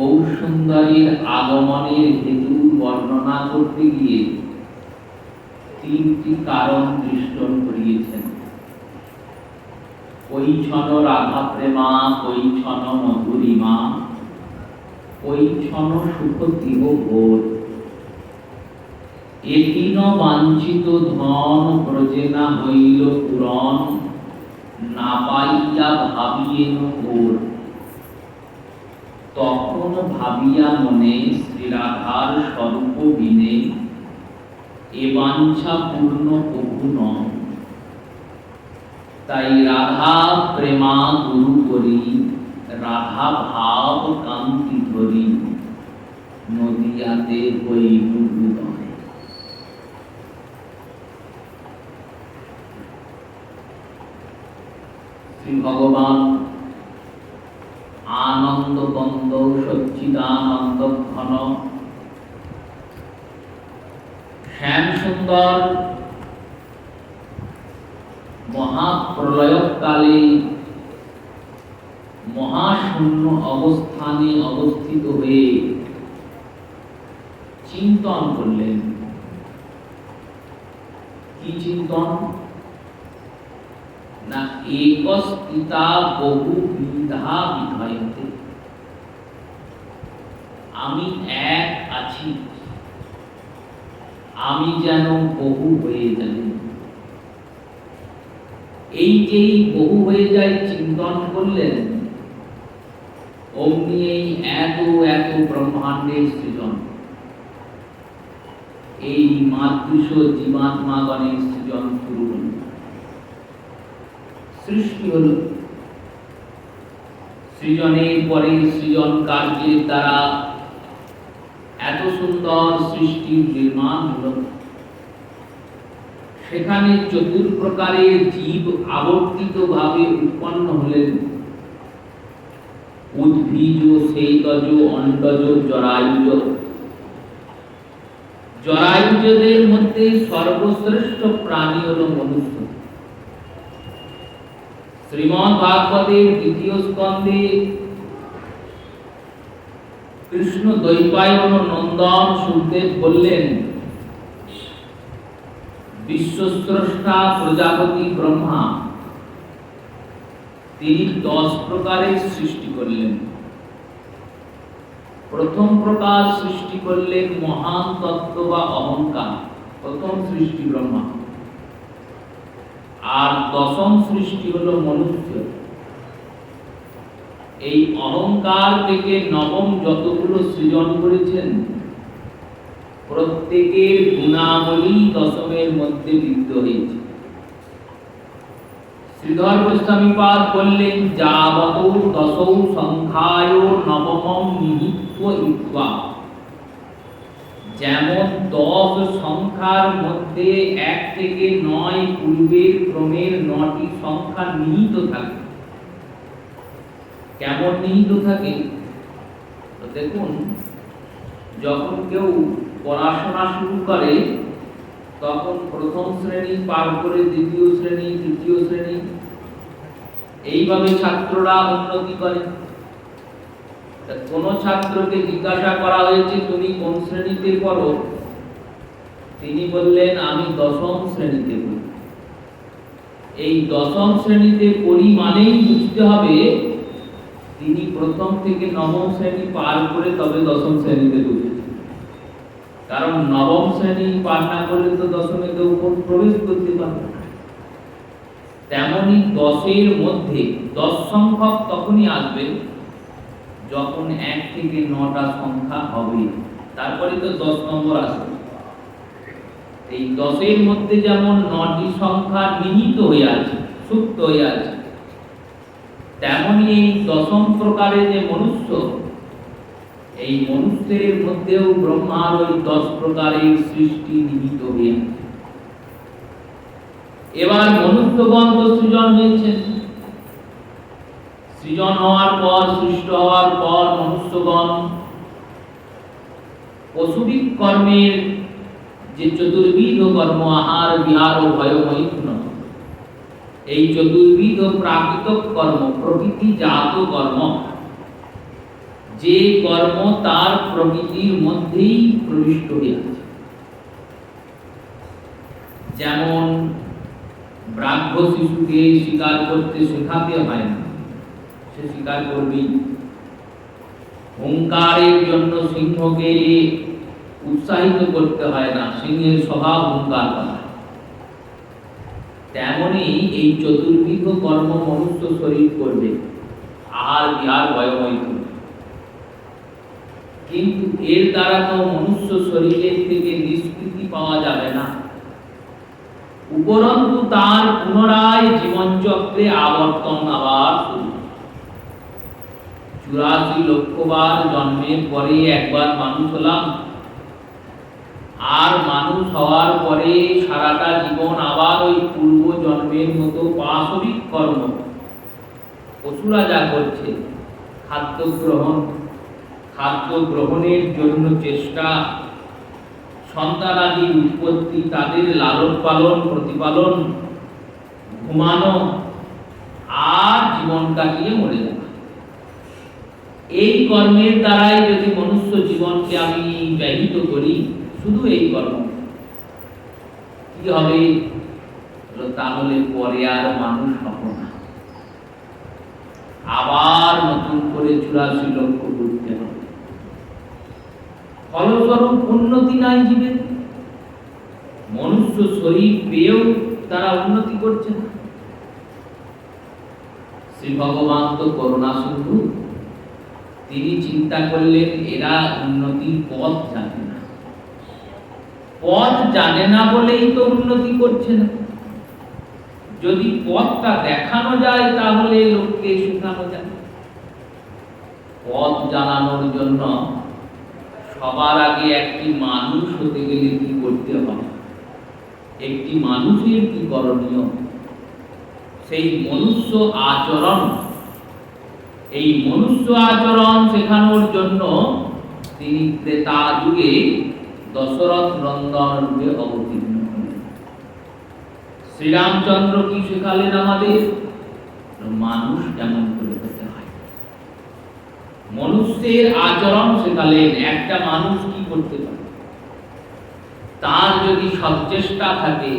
গৌরসুন্দরীর আগমনের হেতু বর্ণনা করতে গিয়ে তিনটি কারণ দৃষ্টন করিয়েছেন। কৈছন রাধা প্রেমা, কৈছন মধুরিমা, কৈছন সুখতিহ ঘোর। এতিন বাঞ্ছিত ধন প্রজেনা হইল পূরণ, না পাইয়া ভাবিয়েন ঘোর। তখন ভাবিয়া মনে শ্রীরাধার স্বরূপ বিনে, এ বাঞ্ছা পূর্ণ প্রভু নয়। তাই রাধা প্রেমা গুরু করি, রাধা ভাব কান্তি ধরি, নদিয়াতে হইল উদয়। শ্রী ভগবান আনন্দ বন্দ সচ্চিদানন্দ ঘন শ্যাম সুন্দর মহাপ্রলয়কালে মহাশূন্য অবস্থানে অবস্থিত হয়ে চিন্তন করলেন। কি চিন্তন? না একস্তিতা বহু বিধা বিধয়তে। আমি এক আছি, আমি যেন বহু হয়ে যাই। এই যেই বহু হয়ে যায় চিন্তন করলেন, অমনি এই এত এত ব্রহ্মাণ্ডের সৃজন, এই মাতৃষ জীবাত্মাগণের সৃজন শুরু হল, সৃষ্টি হল। সৃজনের পরে সৃজন কার্যের দ্বারা এত সুন্দর সৃষ্টির নির্মাণ হল। সেখানে চতুর্প্রকারের জীব আবর্তিত ভাবে উৎপন্ন হলেন। উদ্ভিজ, শ্বেতজ, অন্ডজ, জরায়ুজ। জরায়ুজদের মধ্যে সর্বশ্রেষ্ঠ প্রাণী হল মনুষ্য। শ্রীমদ্ ভাগবতের দ্বিতীয় স্কন্ধে কৃষ্ণ দ্বৈপায়ন নন্দন সুখদেব বললেন, বিশ্বস্রষ্টা প্রজাপতি ব্রহ্মা তিনি 10 প্রকারের সৃষ্টি করলেন। প্রথম প্রকার সৃষ্টি করলেন মহান তত্ত্ব বা অহংকার, প্রথম সৃষ্টি ব্রহ্মা। আর 10ম সৃষ্টি হলো মনুষ্য। এই অহংকার থেকে 9ম যতগুলো সৃজন করেছেন, প্রত্যেকের গুণাবলী 10মের মধ্যে বিদ্য হয়েছে। শ্রীধর গোস্বামীপাদ বললেন, যাবত 10ৌ সংখ্যায় 9মম নিহিত্ব ইত্বা। যেমন 10 সংখ্যার মধ্যে 1 থেকে 9 পূর্বের ক্রমের 9টি সংখ্যা নিহিত থাকে। কেমন নিহিত থাকে? তো দেখুন, যখন কেউ পড়াশোনা শুরু করে, তখন প্রথম শ্রেণী পার করে দ্বিতীয় শ্রেণী, তৃতীয় শ্রেণী, এইভাবে ছাত্ররা উন্নতি করে। কোন ছাত্রকে জিজ্ঞাসা করা হয়েছে, তুমি কোন শ্রেণীতে পড়ো? তিনি বললেন, আমি 10ম শ্রেণীতে পড়ি। এই 10ম শ্রেণীতে পড়ি মানেই বুঝতে হবে তিনি প্রথম থেকে 9ম শ্রেণী পার করে তবে 10ম শ্রেণীতে ঢুকেছেন। কারণ 9ম শ্রেণী পার না করলে তো 10মে কেউ প্রবেশ করতে পারবে না। তেমনি 10-এর মধ্যে 10 সংখ্যক তখনই আসবে যখন 1 থেকে 9টা সংখ্যা হবে, তারপরে তো 10 নম্বর আসবে। এই 10-এর মধ্যে যেমন 9টি সংখ্যা নিহিত হয়ে আছে, সুপ্ত হয়ে আছে, তেমনি এই 10ম প্রকারের যে মনুষ্য, এই মনুষ্যের মধ্যেও ব্রহ্মার ওই 10 প্রকারের সৃষ্টি নিহিত হয়ে আছে। এবার মনুষ্যগণ সৃজন হয়েছে। সৃজন হওয়ার পর, সৃষ্ট হওয়ার পর মনুষ্যগণ পশুবিক কর্মের যে চতুর্বিধ কর্ম, আহার, বিহার ও ভয় মৈথুন, এই চতুর্বিধ প্রাকৃত কর্ম, প্রকৃতি জাত কর্ম, যে কর্ম তার প্রকৃতির মধ্যেই প্রবিষ্ট হয়ে আছে। যেমন ব্রাহ্ম শিশুকে শিকার করতে শেখাতে হয় না, সে শিকার করবেই। হুঙ্কারের জন্য সিংহকে উৎসাহিত করতে হয় না, সিংহের স্বভাব হুঙ্কার করা। তেমনি এই চতুর্বিধ কর্ম মনুষ্য শরীর করবে, আহার বিহার বয়ময় করবে। কিন্তু এর দ্বারা তো মনুষ্য শরীরের থেকে নিষ্কৃতি পাওয়া যাবে না, উপরন্তু তার পুনরায় জীবনচক্রে আবর্তন আবার শুরু। 84 লক্ষবার জন্মের পরে একবার মানুষ হলাম, আর মানুষ হওয়ার পরে সারাটা জীবন আবার ওই পূর্ব জন্মের মতো পাশবিক কর্ম। পশুরা যা করছে, খাদ্য গ্রহণের জন্য চেষ্টা, সন্তানাদি উৎপত্তি, তাদের লালন পালন প্রতিপালন, ঘুমানো, আর জীবন কাটিয়ে মরে যাওয়া। এই কর্মের দ্বারাই যদি মনুষ্য জীবনকে আমি ব্যহিত করি, শুধু এই কর্ম, কি হবে? তাহলে পরে আর মানুষ হব না, আবার নতুন করে 84 লক্ষ করতে হবে। ফলস্বরূপ উন্নতি নাই জীবের। মনুষ্য শরীর পেয়েও তারা উন্নতি করছে না। শ্রী ভগবান তো করুণা সিন্ধু, তিনি চিন্তা করলেন এরা উন্নতির পথ জানে না, পথ জানে না বলেই তো উন্নতি করছে না। যদি পথটা দেখানো যায় তাহলে লোককে শেখানো যায়। পথ জানানোর জন্য সবার আগে একটি মানুষ হতে গেলে কি করতে হবে, একটি মানুষের কি করণীয়, সেই মনুষ্য আচরণ, এই মনুষ্য আচরণ শেখানোর জন্য তিনি ত্রেতা যুগে দশরথ নন্দন রূপে অবতীর্ণ হলেন। শ্রীরামচন্দ্র কি শেখালেন আমাদের? মানুষ কেমন করে হতে হয়, মনুষ্যের আচরণ শেখালেন। একটা মানুষ কি করতে পারে, তার যদি সচেষ্টা থাকে,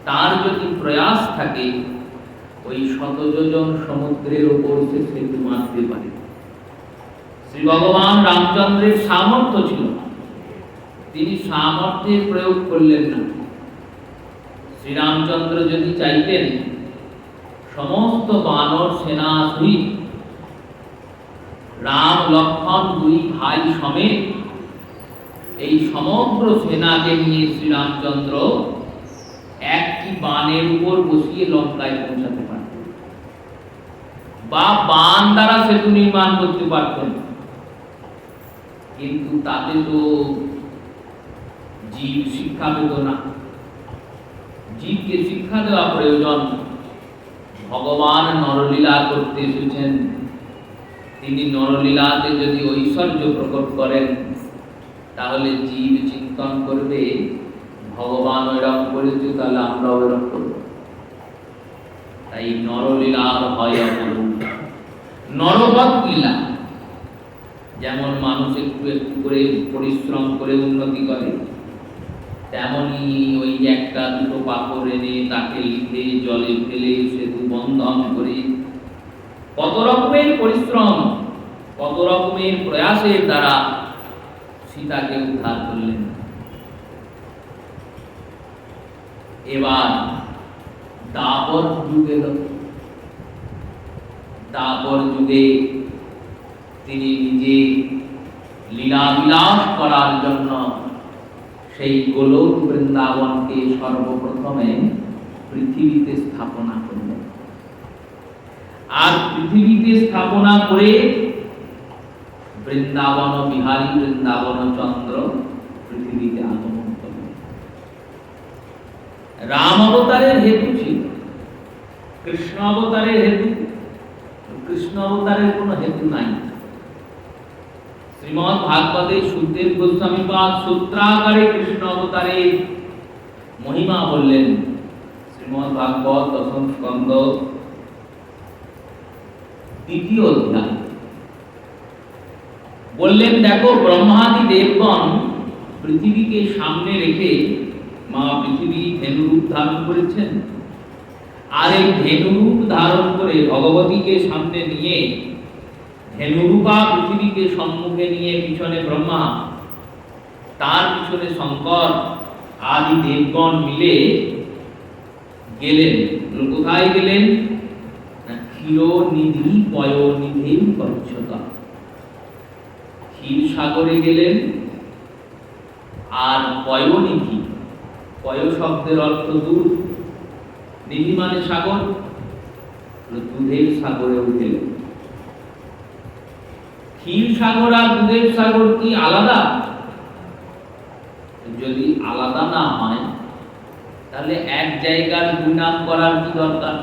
তার যদি প্রয়াস থাকে, ওই 100 যোজন সমুদ্রের উপর সে সেতু মারতে পারে। শ্রী ভগবান রামচন্দ্রের সামর্থ্য ছিল, তিনি সামর্থ্যের প্রয়োগ করলেন না। শ্রীরামচন্দ্র যদি চাইতেন সমস্ত বানর সেনা সহিত রাম লক্ষ্মণ 2 ভাই সমেত এই সমগ্র সেনাকে নিয়ে শ্রীরামচন্দ্র একটি বানের উপর বসিয়ে লঙ্কায় পৌঁছাতে পারতেন, বা বান দ্বারা সেতু নির্মাণ করতে পারতেন। কিন্তু তাতে তো জীব শিক্ষা পেত না। জীবকে শিক্ষা দেওয়া প্রয়োজন। ভগবান নরলীলা করতে এসেছেন, তিনি নরলীলাতে যদি ঐশ্বর্য প্রকট করেন, তাহলে জীব চিন্তন করবে ভগবান ওইরকম করেছে, তাহলে আমরা ওইরকম করব। তাই নরলীলার হয় অপরূপ। নরবৎ লীলা, যেমন মানুষ একটু একটু করে পরিশ্রম করে উন্নতি করে, তেমনি ওই একটা দুটো পাথর এনে তাকে লিখে জলে ফেলে সেতু বন্ধন করে কত রকমের পরিশ্রম, কত রকমের প্রয়াসের দ্বারা সীতাকে উদ্ধার করলেন। এবার দাপর যুগ এল। দাপর যুগে তিনি নিজে লীলা বিলাস করার জন্য সেই গোলক বৃন্দাবনকে সর্বপ্রথমে পৃথিবীতে স্থাপনা করলেন। আর পৃথিবীতে স্থাপনা করে বৃন্দাবন বিহারী, বৃন্দাবন চন্দ্র পৃথিবীতে আগমন করলেন। রাম অবতারের হেতু ছিল, কৃষ্ণ অবতারের হেতু, কৃষ্ণ অবতারের কোনো হেতু নাই। শ্রীমদ্ ভাগবতে সুখদেব গোস্বামী পাদ সূত্রাকারে কৃষ্ণ অবতারের মহিমা বললেন। শ্রীমদ্ ভাগবত 8ম স্কন্ধ 2য় অধ্যায় বললেন, দেখো ব্রহ্মাদি দেবগণ পৃথিবীকে সামনে রেখে মা পৃথিবী ধেনুরূপ ধারণ করেছেন, আর এই ধেনুরূপ ধারণ করে ভগবতীকে সামনে নিয়ে ধেনুরূপা পৃথিবীকে সম্মুখে নিয়ে পিছনে ব্রহ্মা, তার পিছনে শঙ্কর আদি দেবগণ মিলে গেলেন। কোথায় গেলেন? ক্ষীরনিধি পয়োনিধি গচ্ছতা, ক্ষীর সাগরে গেলেন। আর পয়োনিধি, পয় শব্দের অর্থ দুধ, নিধি মানে সাগর, দুধের সাগরেও গেলেন। ক্ষীর সাগর আর দুধের সাগর কি আলাদা? যদি আলাদা না হয় তাহলে এক জায়গার দুই নাম করার কি দরকার?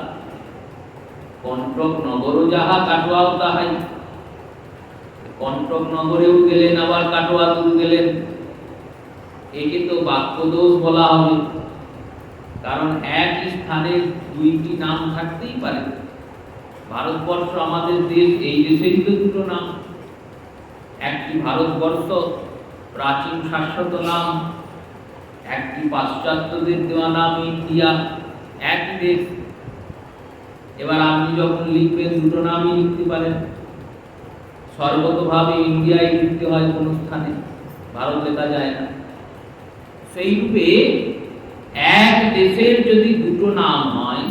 কণ্টক নগরও যাহা কাটোয়াও তাহাই। কণ্টক নগরেও গেলেন, আবার কাটোয়াতেও গেলেন। একে তো বাক্যদোষ বলা হবে, কারণ একই স্থানে দুইটি নাম থাকতেই পারে। ভারতবর্ষ আমাদের দেশ, এই দেশেরই তো দুটো নাম। একটি ভারতবর্ষ, প্রাচীন শাশ্বত নাম, একটি পাশ্চাত্যদের দেওয়া নাম ইন্ডিয়া, একই দেশ। এবার আপনি যখন লিখবেন দুটো নামই লিখতে পারেন। সর্বতভাবে ইন্ডিয়ায় লিখতে হয় কোন স্থানে, ভারত লেখা যায় না। সেই রূপে এক দেশের যদি দুটো নাম হয়,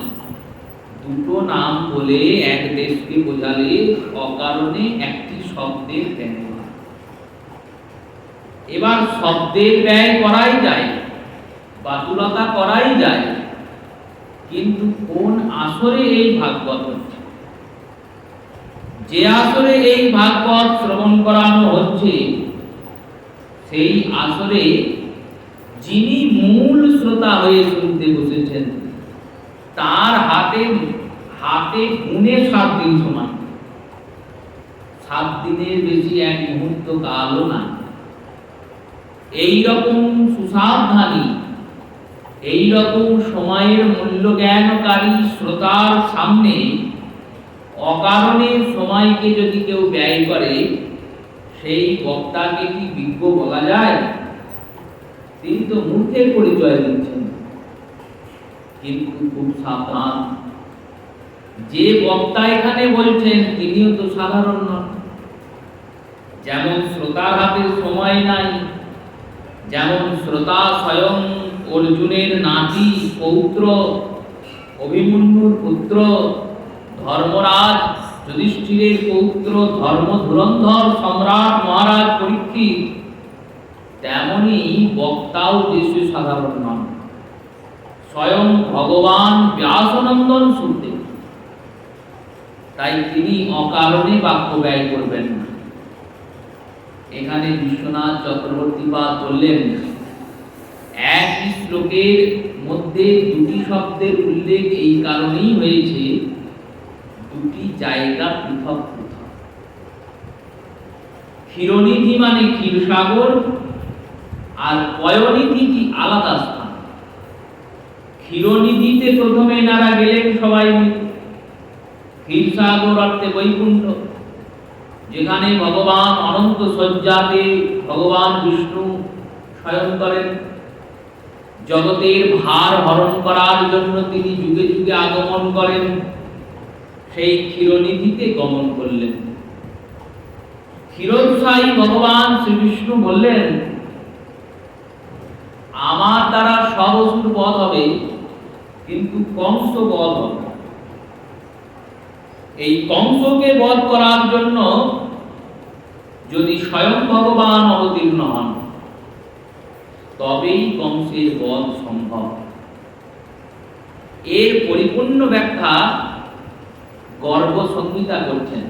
দুটো নাম বলে এক দেশকে বোঝালে অকারণে একটি শব্দের ব্যয় হয়। এবার শব্দের ব্যয় করাই যায়, বাতুলতা করাই যায়, কিন্তু কোন আসরে এই ভাগবত হচ্ছে? যে আসরে এই ভাগবত শ্রবণ করানো হচ্ছে, সেই আসরে যিনি মূল শ্রোতা হয়ে শুনতে বসেছেন, তার হাতে গুণে 7 দিন সময়। 7 দিনের বেশি এক মুহূর্ত কালও না। এইরকম সুসাবধানী, এইরকম সময়ের মূল্য জ্ঞানকারী শ্রোতার সামনে অকারণে সময়কে যদি কেউ ব্যয় করে, সেই বক্তাকে কি বিজ্ঞ বলা যায়? তিনি তো মূর্খের পরিচয় দিচ্ছেন। কিন্তু খুব সাবধান, যে বক্তা এখানে বলছেন তিনিও তো সাধারণ নন। যেমন শ্রোতার হাতে সময় নাই, যেমন শ্রোতা স্বয়ং অর্জুনের নাতি পৌত্র, অভিমন্যুর পুত্র, ধর্মরাজ যুধিষ্ঠিরের পৌত্র, ধর্মধুরন্ধর সম্রাট মহারাজ পরীক্ষিত, তেমনি বক্তাও দেশে সাধারণ নন। স্বয়ং ভগবান ব্যাসনন্দন শুনতে, তাই তিনি অকারণে বাক্য ব্যয় করবেন না। এখানে বিশ্বনাথ চক্রবর্তীপাদ বললেন, একই শ্লোকের মধ্যে দুটি শব্দের উল্লেখ এই কারণেই হয়েছে, দুটি জায়গা পৃথক পৃথক। ক্ষীরনিধি মানে ক্ষীরসাগর, আর পয়োনিধি কি আলাদা স্থান। ক্ষীরনিধিতে প্রথমে এনারা গেলেন সবাই মিলে। ক্ষীরসাগর অর্থে বৈকুণ্ঠ, যেখানে ভগবান অনন্ত শয্যাতে ভগবান বিষ্ণু শয়ন করেন। জগতের ভার হরণ করার জন্য তিনি যুগে যুগে আগমন করেন। সেই ক্ষীরনিধিতে গমন করলেন। ক্ষীরোৎসাহী ভগবান শ্রীবিষ্ণু বললেন, আমার দ্বারা সব অসুর বধ হবে, কিন্তু কংস বধ হবে। এই কংসকে বধ করার জন্য যদি স্বয়ং ভগবান অবতীর্ণ হন, তবেই কংসের বধ সম্ভব। এর পরিপূর্ণ ব্যাখ্যা গর্গ সংহিতা করছেন।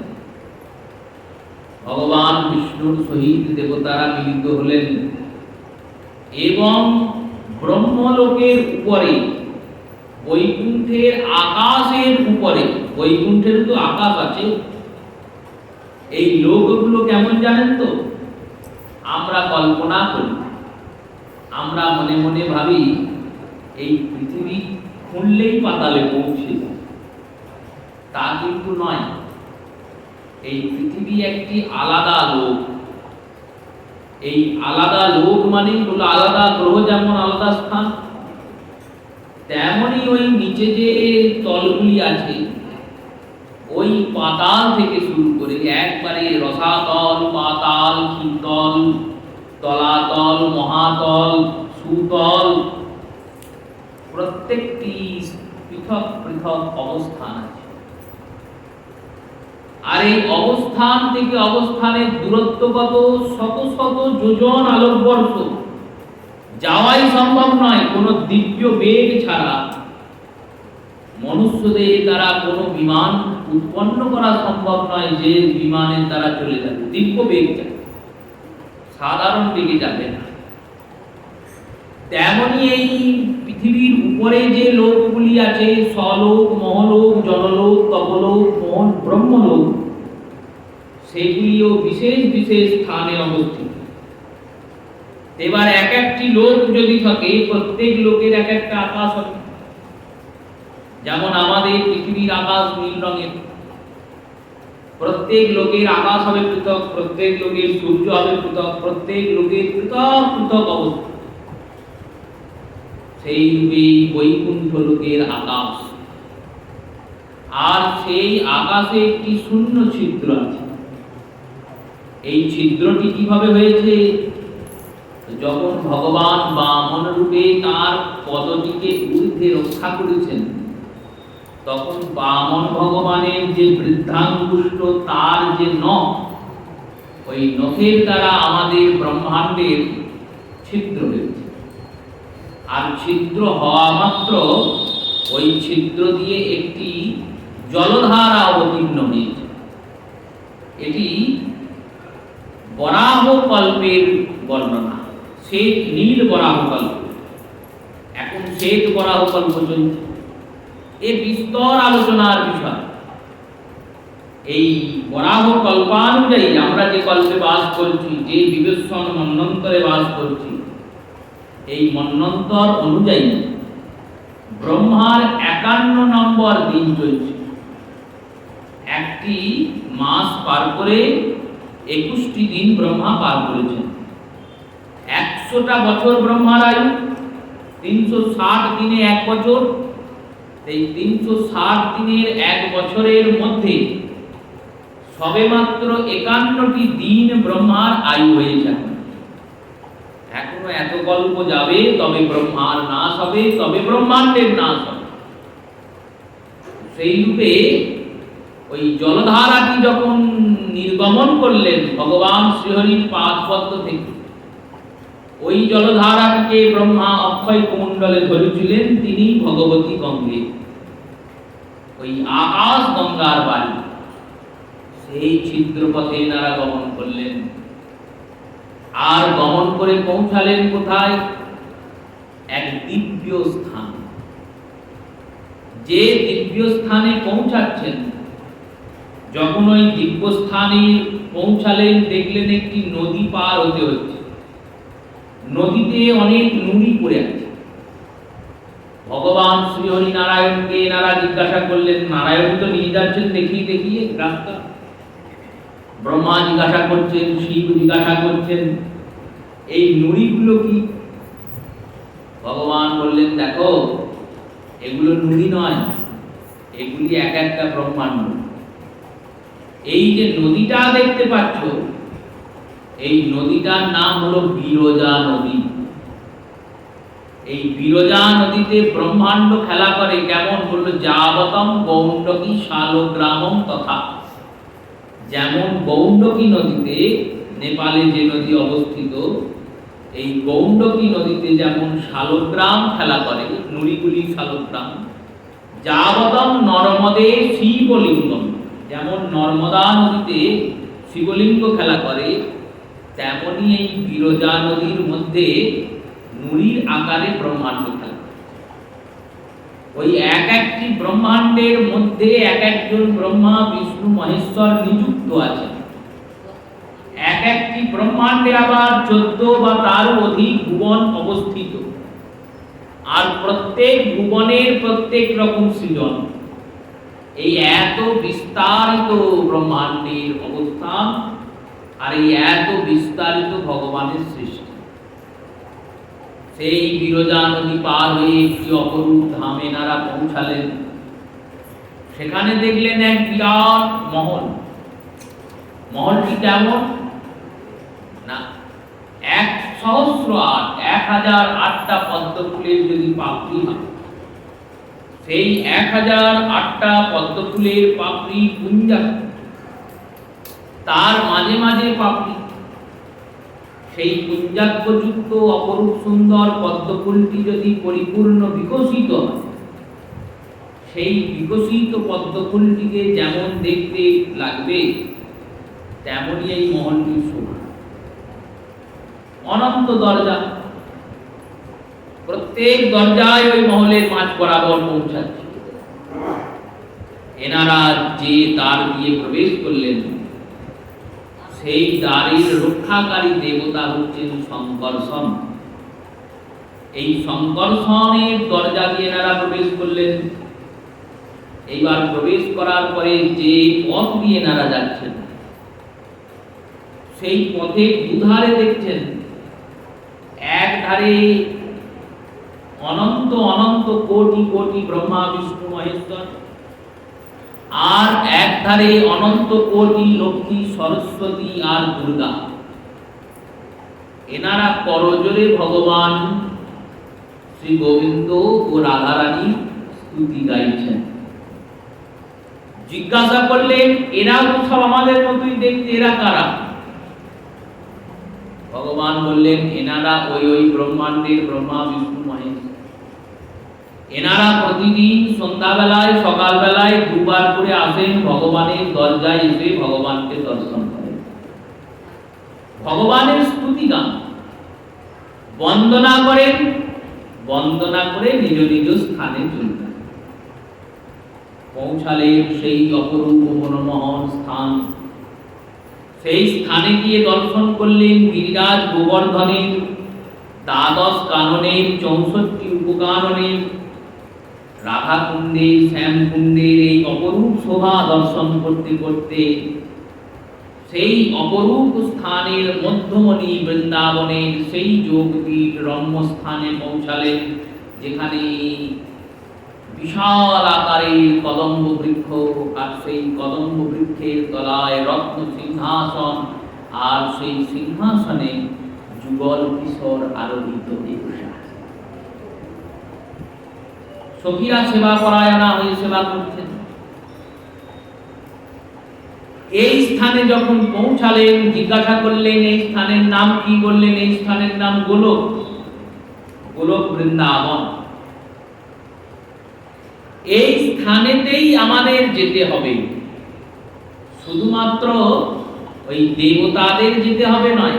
ভগবান বিষ্ণুর সহিত দেবতারা মিলিত হলেন এবং ব্রহ্মলোকের উপরে, বৈকুণ্ঠের আকাশের উপরে, বৈকুণ্ঠের তো আকাশ আছে, এই লোকগুলো কেমন জানেন তো? আমরা কল্পনা করি, আমরা মনে মনে ভাবি এই পৃথিবী খুললেই পাতালে পৌঁছে যায়। তা কিন্তু নয়। এই পৃথিবী একটি আলাদা লোক, এই আলাদা লোক মানে হলো আলাদা গ্রহ, যেমন আলাদা স্থান, তেমনি ওই নিচে যে তলগুলি আছে, ওই পাতাল থেকে শুরু করে একবারে রসাতল, পাতাল, ক্ষিতল, তলাতল, মহাতল, সুতল, প্রত্যেকটি পৃথক পৃথক অবস্থান আছে। আর এই অবস্থান থেকে অবস্থানের দূরত্ব কত? শত শত যোজন আলোকবর্ষ, যাওয়াই সম্ভব নয় কোনো দিব্য বেগ ছাড়া। মনুষ্যদের দ্বারা কোনো বিমান উৎপন্ন করা সম্ভব নয় যে বিমানের দ্বারা চলে যাবে, দিব্য বেগ চাই, সাধারণ বেগে যাবে না। তেমনি এই পৃথিবীর উপরে যে লোকগুলি আছে, স্বলোক, মহলোক, জনলোক, তপলোক, ব্রহ্মলোক, সেগুলিও বিশেষ বিশেষ স্থানে অবস্থিত। এবার এক একটি লোক যদি থাকে, প্রত্যেক লোকের এক একটা আকাশ হবে। যেমন আমাদের পৃথিবীর আকাশ নীল রঙের, প্রত্যেক লোকের আকাশ হবে পৃথক, প্রত্যেক লোকের সূর্য হবে পৃথক, প্রত্যেক লোকের পৃথক পৃথক অবস্থা। সেই রূপেই বৈকুণ্ঠ লোকের আকাশ, আর সেই আকাশে একটি শূন্য ছিদ্র আছে। এই ছিদ্রটি কিভাবে হয়েছে? যখন ভগবান বামন রূপে তার পদটিকে ঊর্ধ্বে রক্ষা করেছেন, তখন বামন ভগবানের যে বৃদ্ধাঙ্গুষ্ঠ, তার যে নখ, ওই নখের দ্বারা আমাদের ব্রহ্মাণ্ডের ছিদ্র হয়েছে। আর ছিদ্র হওয়া মাত্র ওই ছিদ্র দিয়ে একটি জলধারা অবতীর্ণ হয়েছে। এটি বরাহ কল্পের বর্ণনা, শ্বেত নীল বরাহ কল্প। এখন শ্বেত বরাহ কল্প চলছে, এ বিস্তর আলোচনার বিষয়। এই বরাহ কল্পানুযায়ী আমরা যে কল্পে বাস করছি, যে বিবেচন মন্বন্তরে বাস করছি, এই মন্বন্তর অনুযায়ী ব্রহ্মার 51 নম্বর দিন চলছে। একটি মাস পার করে 21টি দিন ব্রহ্মা পার করেছেন। 100টা বছর ব্রহ্মার আয়ু, 360 দিনে 1 বছর। এই 360 দিনের 1 বছরের মধ্যে সবেমাত্র 51টি দিন ব্রহ্মার আয়ু হয়েছে। এখনো এত গল্প যাবে, তবে ব্রহ্মার নাশ হবে, তবে ব্রহ্মাণ্ডের নাশ হবে। সেই রূপে ওই জলধারাটি যখন নির্গমন করলেন ভগবান শ্রীহরির পাদপদ্ম থেকে, ওই জলধারাটিকে ব্রহ্মা অক্ষয় কুমণ্ডলে ধরেছিলেন, তিনি ভগবতী গঙ্গে, ওই আকাশ গঙ্গার বাড়ি। সেই ছিদ্রপথে তারা গমন করলেন, আর গমন করে পৌঁছালেন কোথায়? এক দিব্য স্থান। যে দিব্য স্থানে পৌঁছাচ্ছেন, যখন ওই দিব্য স্থানে পৌঁছালেন, দেখলেন একটি নদী পার হতে হচ্ছে। নদীতে অনেক নুড়ি পড়ে আছে। ভগবান শ্রীহরি নারায়ণকে এনারা জিজ্ঞাসা করলেন, নারায়ণ তো নিয়ে যাচ্ছেন দেখিয়ে দেখিয়ে রাস্তা। ব্রহ্মা জিজ্ঞাসা করছেন, শিব জিজ্ঞাসা করছেন, এই নুড়িগুলো কি? ভগবান বললেন, দেখো, এগুলো নুড়ি নয়, এগুলি এক একটা ব্রহ্মাণ্ড। এই যে নদীটা দেখতে পাচ্ছ, এই নদীটার নাম হলো বিরজা নদী। এই বিরজা নদীতে ব্রহ্মাণ্ড খেলা করে। কেমন? বললো, যাবতম গৌণ্ডকী শালগ্রামম তথা। যেমন গৌণ্ডকী নদীতে, নেপালে যে নদী অবস্থিত, এই গৌণ্ডকী নদীতে যেমন শালগ্রাম খেলা করে, নুড়িগুলি শালগ্রাম। যাবতম নর্মদে শিবলিঙ্গম, যেমন নর্মদা নদীতে শিবলিঙ্গ খেলা করে, তেমনি এই বিরজা নদীর মধ্যে নুড়ির আকারে ব্রহ্মাণ্ড খেলা। ওই এক একটি ব্রহ্মাণ্ডের মধ্যে এক একজন ব্রহ্মা, বিষ্ণু, মহেশ্বর নিযুক্ত আছে। এক একটি ব্রহ্মাণ্ডে আবার 14 বা তারও অধিক ভুবন অবস্থিত। আর প্রত্যেক ভুবনের প্রত্যেক রকম সৃজন। এই এত বিস্তারিত ব্রহ্মাণ্ডের অবস্থান, আর এই এত বিস্তারিত ভগবান ভগবানের সৃষ্টি। সেই বিরজা নদী পার হয়ে একটি অপরূপ ধামে এনারা পৌঁছালেন। সেখানে দেখলেন এক বিরাট মহল। মহলটি কেমন না, 1008টা পদ্মফুলের যদি পাপড়ি হয়, সেই 1008টা পদ্মফুলের পাপড়ি পুঞ্জা, তার মাঝে মাঝে পাপড়ি। সেই পুঞ্জাক্ষযুক্ত অপরূপ সুন্দর পদ্মফুলটি যদি পরিপূর্ণ বিকশিত হয়, সেই বিকশিত পদ্মফুলটিকে যেমন দেখতে লাগবে, তেমনই এই মহলটির শোভা। অনন্ত দরজা, প্রত্যেক দরজায় ওই মহলের মাঝ বরাবর পৌঁছাচ্ছে। এনারা যে দ্বার দিয়ে প্রবেশ করলেন, সেই দ্বারের রক্ষাকারী দেবতা হচ্ছেন শঙ্কর্ষণ। এই শঙ্কর্ষণের দরজা দিয়ে এনারা প্রবেশ করলেন। এইবার প্রবেশ করার পরে যে পথ দিয়ে এনারা যাচ্ছেন, সেই পথে দুধারে দেখছেন, এক ধারে অনন্ত অনন্ত কোটি কোটি ব্রহ্মা বিষ্ণু মহেশ্বর, আর এক ধারে অনন্ত কোটি লক্ষ্মী সরস্বতী আর দুর্গা। এনারা করজোরে ভগবান শ্রী গোবিন্দ ও রাধারানী স্তুতি গাইছেন। জিজ্ঞাসা করলেন, এরা তো সব আমাদের মতোই দেখতে, এরা কারা? ভগবান বললেন, এনারা ওই ওই ব্রহ্মাণ্ডের ব্রহ্মা বিষ্ণু মহেশ। এনারা প্রতিদিন সন্ধ্যাবেলায় সকালবেলায় দুবার করে আসেন ভগবানের দরজায়, এসে ভগবানকে দর্শন করেন, ভগবানের স্তুতি গান, বন্দনা করেন, বন্দনা করে নিজ নিজ স্থানে চলে যান। পৌঁছালেন সেই অপরূপ মনোমোহন স্থান। সেই স্থানে গিয়ে দর্শন করলেন গিরিরাজ গোবর্ধনের 12 কাননের 64 উপকাননের, রাধাকুণ্ডে শ্যামকুণ্ডের এই অপরূপ শোভা দর্শন করতে করতে সেই অপরূপ স্থানের মধ্যমণি বৃন্দাবনের সেই যোগপীঠ রম্যস্থানে পৌঁছালেন, যেখানে বিশাল আকারের কদম্ব বৃক্ষ, আর সেই কদম্ব বৃক্ষের তলায় রত্ন সিংহাসন, আর সেই সিংহাসনে যুগল কিশোর আরোহিত বসে। সখীরা সেবা পরায়ণা হয়ে সেবা করছেন। এই স্থানে যখন পৌঁছালেন, জিজ্ঞাসা করলেন এই স্থানের নাম কি? বললেন এই স্থানের নাম গোলক, গোলক বৃন্দাবন। এই স্থানেতেই আমাদের যেতে হবে, শুধুমাত্র ওই দেবতাদের যেতে হবে নয়,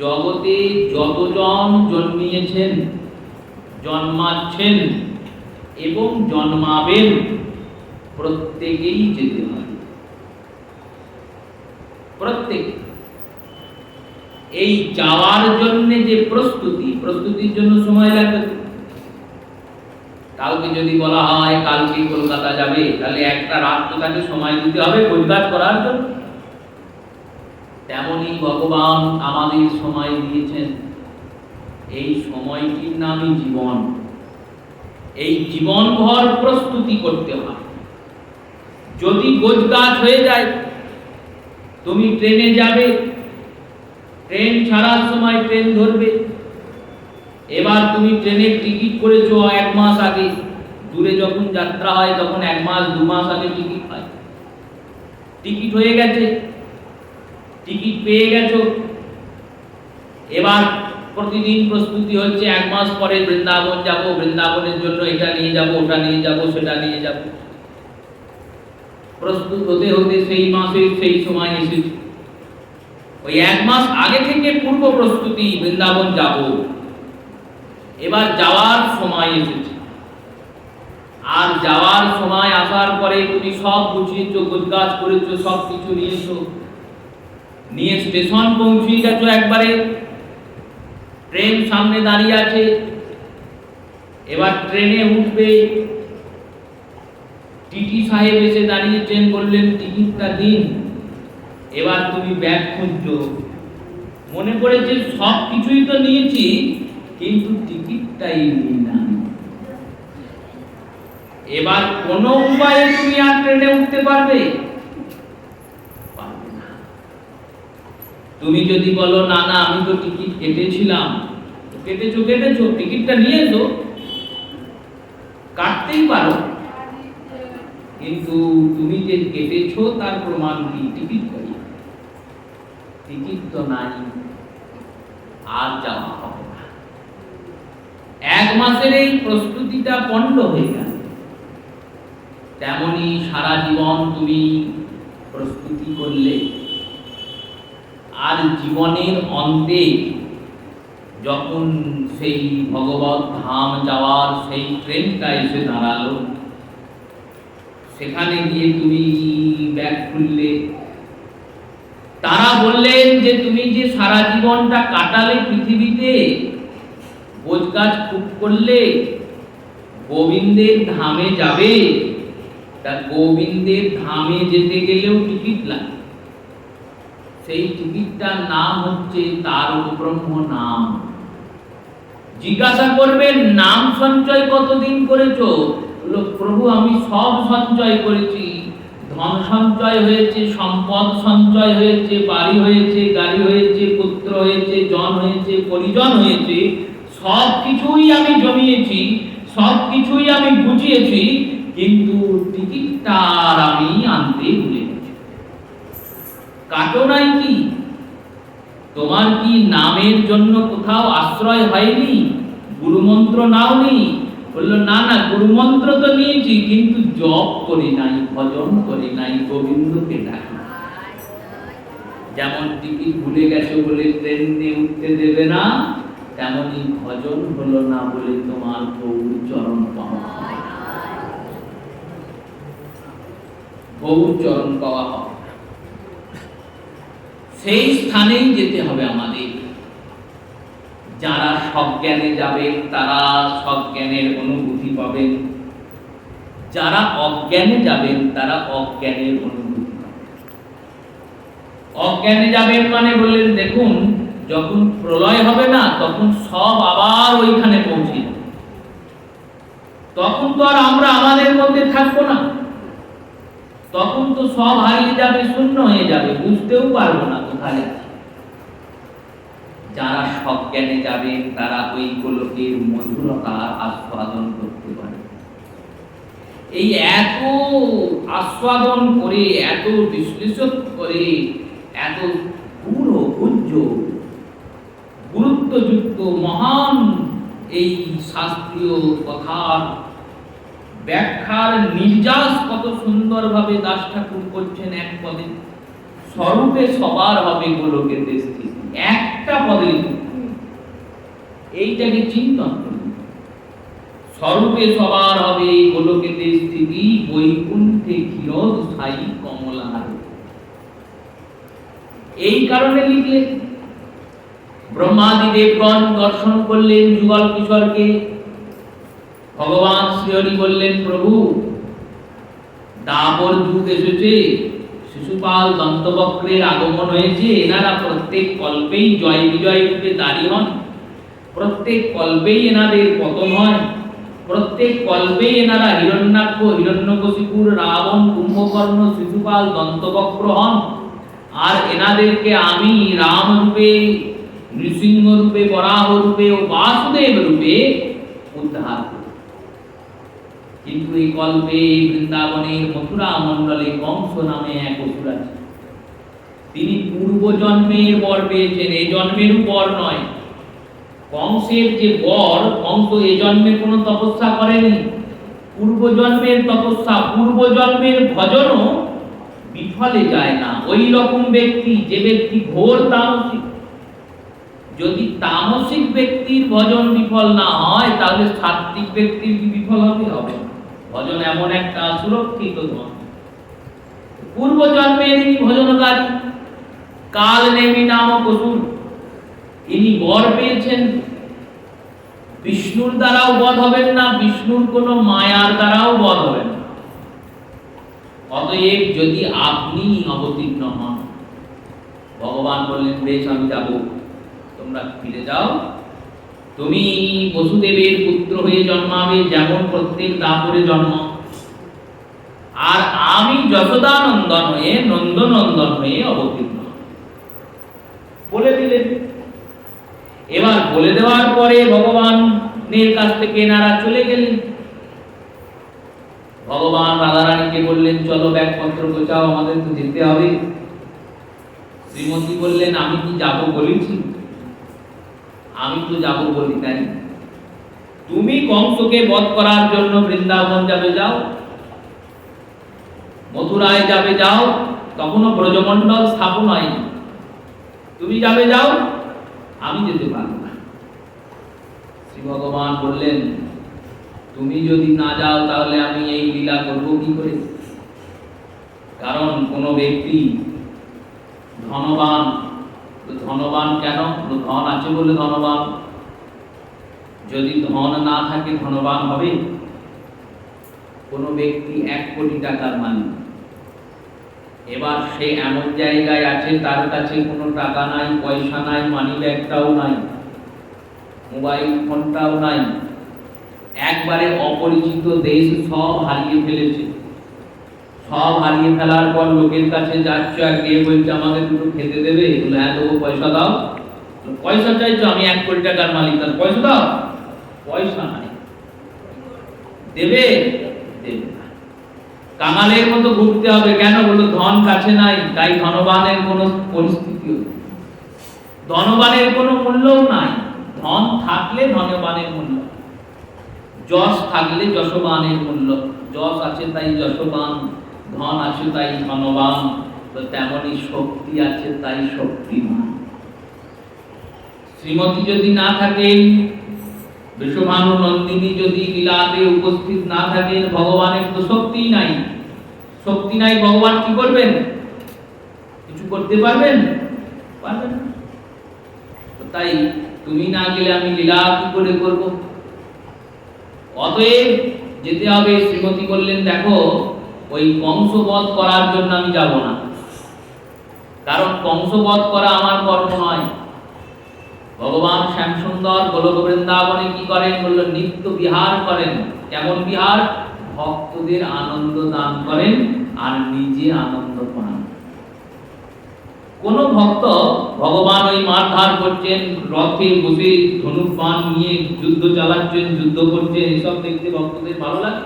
জগতে যতজন জন্মিয়েছেন, জন্মাচ্ছেন এবং জন্মাবেন, প্রত্যেকেই যেতে হবে। প্রত্যেক এই যাওয়ার জন্য যে প্রস্তুতির জন্য সময় লাগবে। কালকে যদি বলা হয় কালকে কলকাতা যাবে, তাহলে একটা রাত তো তাকে সময় দিতে হবে পরিকাজ করার জন্য। তেমনি ভগবান আমাদের সময় দিয়েছেন। এই সময়টির নামই জীবন। এই জীবনভর প্রস্তুতি করতে হয়। যদি গোছগাছ হয়ে যায়, তুমি ট্রেনে যাবে, ট্রেন ছাড়ার সময় ট্রেন ধরবে, এবার তুমি ট্রেনের টিকিট করেছো 1 মাস আগে, দূরে যখন যাত্রা হয় তখন 1 মাস 2 মাস আগে টিকিট হয়। টিকিট হয়ে গেছে, টিকিট পেয়ে গেছো, এবার প্রতিদিন প্রস্তুতি হচ্ছে 1 মাস পরে বৃন্দাবন যাব, বৃন্দাবনের জন্য এটা নিয়ে যাব, ওটা নিয়ে যাব, সেটা নিয়ে যাব। প্রস্তুত হতে হতে সেই মাসে সেই সময় এসেছে। ওই 1 মাস আগে থেকে পূর্ব প্রস্তুতি, বৃন্দাবন যাব, এবার যাওয়ার সময় এসেছে। আর যাওয়ার সময় আসার পরে তুমি সব গুছিয়েছো, গোছগাছ করেছো, সব কিছু নিয়েছো, নিয়ে স্টেশন পৌঁছে গেছো। একবারে ট্রেন সামনে দাঁড়িয়ে আছে, এবার ট্রেনে উঠবে। টিটি সাহেব এসে দাঁড়িয়েছেন, বললেন টিকিটটা দিন। এবার তুমি ব্যাগ খুঁজছো, মনে করেছে সব কিছুই তো নিয়েছি, কিন্তু টিকিটটাই নিই না। এবার কোন উপায়ে তুমি আর ট্রেনে উঠতে পারবে? পারবে না। তুমি যদি বলো না না আমি তো টিকিট কেটেছিলাম, কেটেছো টিকিটটা নিয়ে এসো, কাটতেই পারো, কিন্তু তুমি যে কেটেছো তার প্রমাণ কি? টিকিট করি, টিকিট তো নাই, আর যাওয়া হবে না। 1 মাসের এই প্রস্তুতিটা পণ্ড হয়ে গেল। তেমনি সারা জীবন তুমি প্রস্তুতি করলে, আর জীবনের অন্তে যখন সেই ভগবত ধাম যাওয়ার সেই ট্রেনটা এসে দাঁড়ালো, সেখানে গিয়ে তুমি ব্যাগ খুললে, তারা বললেন যে তুমি যে সারা জীবনটা কাটালে পৃথিবীতে, বোঝকাজ খুব করলে, গোবিন্দের ধামে যাবে, তা গোবিন্দের ধামে যেতে গেলেও টিকিট লাগে। সেই টিকিটটার নাম হচ্ছে তার ব্রহ্ম নাম। জিজ্ঞাসা করবেন নাম সঞ্চয় কতদিন করেছো? বললো প্রভু আমি সব সঞ্চয় করেছি, ধন সঞ্চয় হয়েছে, সম্পদ সঞ্চয় হয়েছে, বাড়ি হয়েছে, গাড়ি হয়েছে, পুত্র হয়েছে, জন হয়েছে, পরিজন হয়েছে, সব কিছুই আমি জমিয়েছি, সব কিছুই আমি বুঝিয়েছি, কিন্তু টিকিটটা আর আমি আনতে ভুলে গেছি। কাটো নাই কি? তোমার কি নামের জন্য কোথাও আশ্রয় হয়নি? গুরুমন্ত্র নাওনি? বললো না না গুরুমন্ত্র তো নিয়েছি, কিন্তু জপ করি নাই, ভজন করি নাই, গোবিন্দকে ডাকি। যেমন টিকিট ভুলে গেছো বলে ট্রেনে উঠতে দেবে না, তেমনি ভজন হলো না বলে তোমার গৌর চরণ পাওয়া হবে না। গৌর চরণ পাওয়া হবে, সেই স্থানেই যেতে হবে আমাদের। যারা সজ্ঞানে যাবেন তারা সজ্ঞানের অনুভূতি পাবেন, যারা অজ্ঞানে যাবেন তারা অজ্ঞানের অনুভূতি পাবেন। অজ্ঞানে যাবেন মানে বললেন দেখুন, যখন প্রলয় হবে না তখন সব আবার ওইখানে পৌঁছে যাবে। তখন তো আর আমরা আমাদের মধ্যে থাকবো না, তখন তো সব হারিয়ে যাবে, শূন্য হয়ে যাবে, বুঝতেও পারবো না কোথায় আছে। যারা সজ্ঞানে যাবেন তারা ওই গোলকের মধুরতা আস্বাদন করতে পারে। এই এত আস্বাদন করে, এত বিশ্লেষণ করে, এত পুরো পূজ্য গুরুত্বযুক্ত মহান এই শাস্ত্রীয় কথার ব্যাখ্যার নির্যাস কত সুন্দরভাবে দাস ঠাকুর করছেন এক পদে। স্বরূপে সবার হবে গোলকের স্থিতি, একটা পদে। এইটাকে চিন্তন করুন। স্বরূপে সবার হবে গোলকের স্থিতি, বৈকুণ্ঠে ক্ষীরোদ সাই কমলার। এই কারণে লিখলেন। ব্রহ্মাদি দেবগণ দর্শন করলেন যুগল কিশোরকে। ভগবান শ্রীহরি বললেন প্রভু দাপর যুগ এসেছে, শিশুপাল দন্তবক্রের আগমন হয়েছে, এনারা প্রত্যেক কল্পেই জয় বিজয় রূপে দাঁড়ি হন, প্রত্যেক কল্পেই এনাদের পতন হয়, প্রত্যেক কল্পেই এনারা হিরণ্যাক্ষ, হিরণ্যকশিপুর, রাবণ, কুম্ভকর্ণ, শিশুপাল দন্তবক্র হন। আর এনাদেরকে আমি রাম রূপে, নৃসিংহ রূপে, বরাহ রূপে ও বাসুদেব রূপে উদ্ধার করি। কিন্তু এই কল্পে বৃন্দাবনের মথুরা মণ্ডলে কংস নামে এক অসুর আছে। তিনি পূর্ব জন্মের বর পেয়েছেন, এই জন্মের বর নয়। কংসের যে বর, কংস এই জন্মে কোনো তপস্যা করেনি, পূর্ব জন্মের তপস্যা, পূর্ব জন্মের ভজনও বিফলে যায় না। ওই রকম ব্যক্তি, যে ব্যক্তি ঘোর তামসিক, যদি তামসিক ব্যক্তির ভজন বিফল না হয়, তাহলে সাত্ত্বিক ব্যক্তির কি বিফল হবে? হবে। ভজন এমন একটা সুরক্ষিত ধন। পূর্ব জন্মের ইনি ভজনকারী, কাল নেমি নামক অসুর, ইনি বর পেয়েছেন। বিষ্ণুর দ্বারাও বধ হবেন না, বিষ্ণুর কোনো মায়ার দ্বারাও বধ হবেন না। অতএব যদি আপনি অবতীর্ণ হন, ভগবান বললেন, বেশ আমি যাব, তোমরা ফিরে যাও, তুমি বসুদেবের পুত্র হয়ে জন্মাবে, যেমন প্রত্যেক দাপরে জন্ম, আর আমি যশোদানন্দন হয়ে নন্দনন্দন হয়ে অবতীর্ণ বলে দিলেন। এবার বলে দেওয়ার পরে ভগবানের কাছ থেকে এনারা চলে গেলেন। ভগবান রাধারানীকে বললেন, চলো ব্যাগপত্র গোছাও, আমাদের তো যেতে হবে। শ্রীমতী বললেন, আমি কি যাব বলেছি? আমি তো যাব বলি নাই। তুমি কংসকে বধ করার জন্য বৃন্দাবন যাবে, যাও। মথুরায় যাবে, যাও। তখনও ব্রজমণ্ডল স্থাপন হয়নি, তুমি যাবে, যাও, আমি যেতে পারবো না। শ্রী ভগবান বললেন, তুমি যদি না যাও তাহলে আমি এই লীলা করবো কি করে? কারণ কোন ব্যক্তি ধনবান, ধনবান কেন? ধন আছে বলে ধনবান। যদি ধন না থাকে ধনবান হবে? কোন ব্যক্তি 1 কোটি টাকার মালিক, এবার সে এমন জায়গায় আছে তার কাছে কোনো টাকা নাই, পয়সা নাই, মানি ব্যাগটাও নাই, মোবাইল ফোনটাও নাই, একবারে অপরিচিত দেশ, সব হারিয়ে ফেলেছে। সব হারিয়ে ফেলার পর লোকের কাছে যাচ্ছ, আর গিয়ে বলছে আমাকে দুটো খেতে দেবে, হ্যাঁ দেবো, পয়সা দাও। পয়সা চাইছো? আমি 1 কোটি টাকার মালিক, তার পয়সা দাও। পয়সা নাই, দেবে? দেবে না। কাঙালের মতো ঘুরতে হবে, কেন? বলো ধন কাছে নাই, তাই ধনবানের কোনো পরিস্থিতিও নেই, ধনবানের কোনো মূল্যও নাই। ধন থাকলে ধনবানের মূল্য, যশ থাকলে যশবানের মূল্য। যশ আছে তাই যশবান, ধন আছে তাই ধনবান, তো তেমনি শক্তি আছে তাই শক্তিমান। শ্রীমতী যদি না থাকেন, বিশ্বভানু নন্দিনী যদি লীলাতে উপস্থিত না থাকেন, ভগবানের তো শক্তি নাই। শক্তি নাই, ভগবান কি করবেন? কিছু করতে পারবেন? পারবেন না। তাই তুমি না গেলে আমি লীলা কি করে করব? অতএব যেতে হবে। শ্রীমতী বললেন, দেখো ওই কংসবধ করার জন্য আমি যাব না, কারণ কংসবধ করা আমার কর্ম নয়। ভগবান শ্যামসুন্দর গোলক বৃন্দাবনে কি করেন? বলল, নিত্য বিহার করেন। কেমন বিহার? ভক্তদের আনন্দ দান করেন আর নিজে আনন্দ পান। কোন ভক্ত ভগবান ওই মারধার করছেন, রথে বসে ধনুক বাণ নিয়ে যুদ্ধ চালাচ্ছেন, যুদ্ধ করছেন, এসব দেখতে ভক্তদের ভালো লাগে?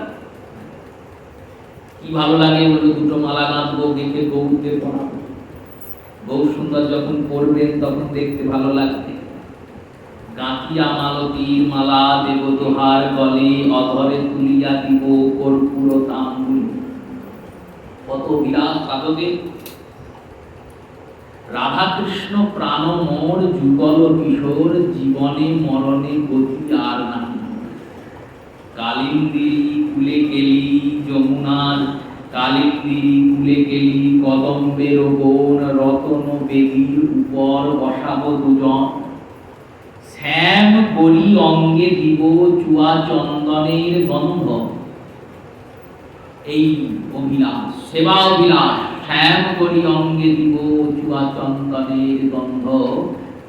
কি ভালো লাগে? বলে দুটো মালা গাঁথবো, গেঁথে গৌরদের পরাবো। গৌর সুন্দর যখন পড়বেন তখন দেখতে ভালো লাগবে। গাঁথিয়া মালতীর মালা দেব দোহার গলে, অধরে তুলিয়া দিব কর্পূর তাম্বুল। কত বিলাস সাধকের! রাধা কৃষ্ণ প্রাণ মোর, যুগল কিশোর, জীবনে মরণে গতি আর নাহি। কালিন্দী কুলে কেলি যমুনার, কালিন্দী কুলে কেলি কদম্বের বন, রতন বেদীর উপর বসাবো দুজন। শ্যাম করি অঙ্গে দিব চুয়া চন্দনের গন্ধ। এই অভিলাষ, সেবা অভিলাষ। শ্যাম করি অঙ্গে দিব চুয়া চন্দনের গন্ধ,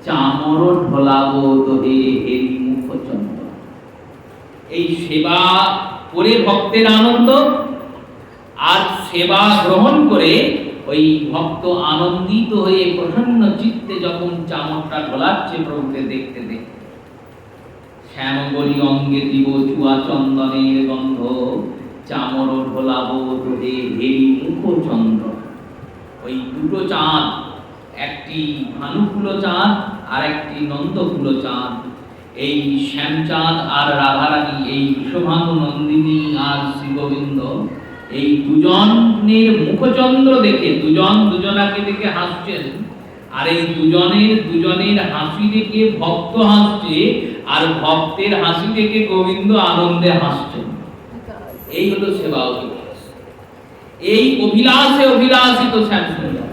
চামর ঢোলাবো তোহে হেরি মুখ চন্দন। এই সেবা করে ভক্তের আনন্দ, আর সেবা গ্রহণ করে ওই ভক্ত আনন্দিত হয়ে প্রসন্ন চিত্তে যখন চামরটা ঢোলাচ্ছে প্রভুকে দেখতে দেখতে। শ্যাম করি অঙ্গে দিব চুয়া চন্দনের গন্ধ, চামর ঢোলাবো তোহে হেরি মুখ চন্দ্র। ওই দুটো চাঁদ, একটি ভানুকুলো চাঁদ আর একটি নন্দকুলো চাঁদ, এই শ্যামচাঁদ আর রাধারানী, এই বিশ্বভানু নন্দিনী আর শ্রীগোবিন্দ, এই দুজনের মুখচন্দ্র দেখে দুজন দুজনাকে দেখে হাসছেন। আর এই দুজনের হাসি দেখে ভক্ত হাসছে, আর ভক্তের হাসি দেখে গোবিন্দ আনন্দে হাসছেন। এই হলো সেবা অভিলাষ। এই অভিলাষে অভিলাষিত শ্যামসুন্দর।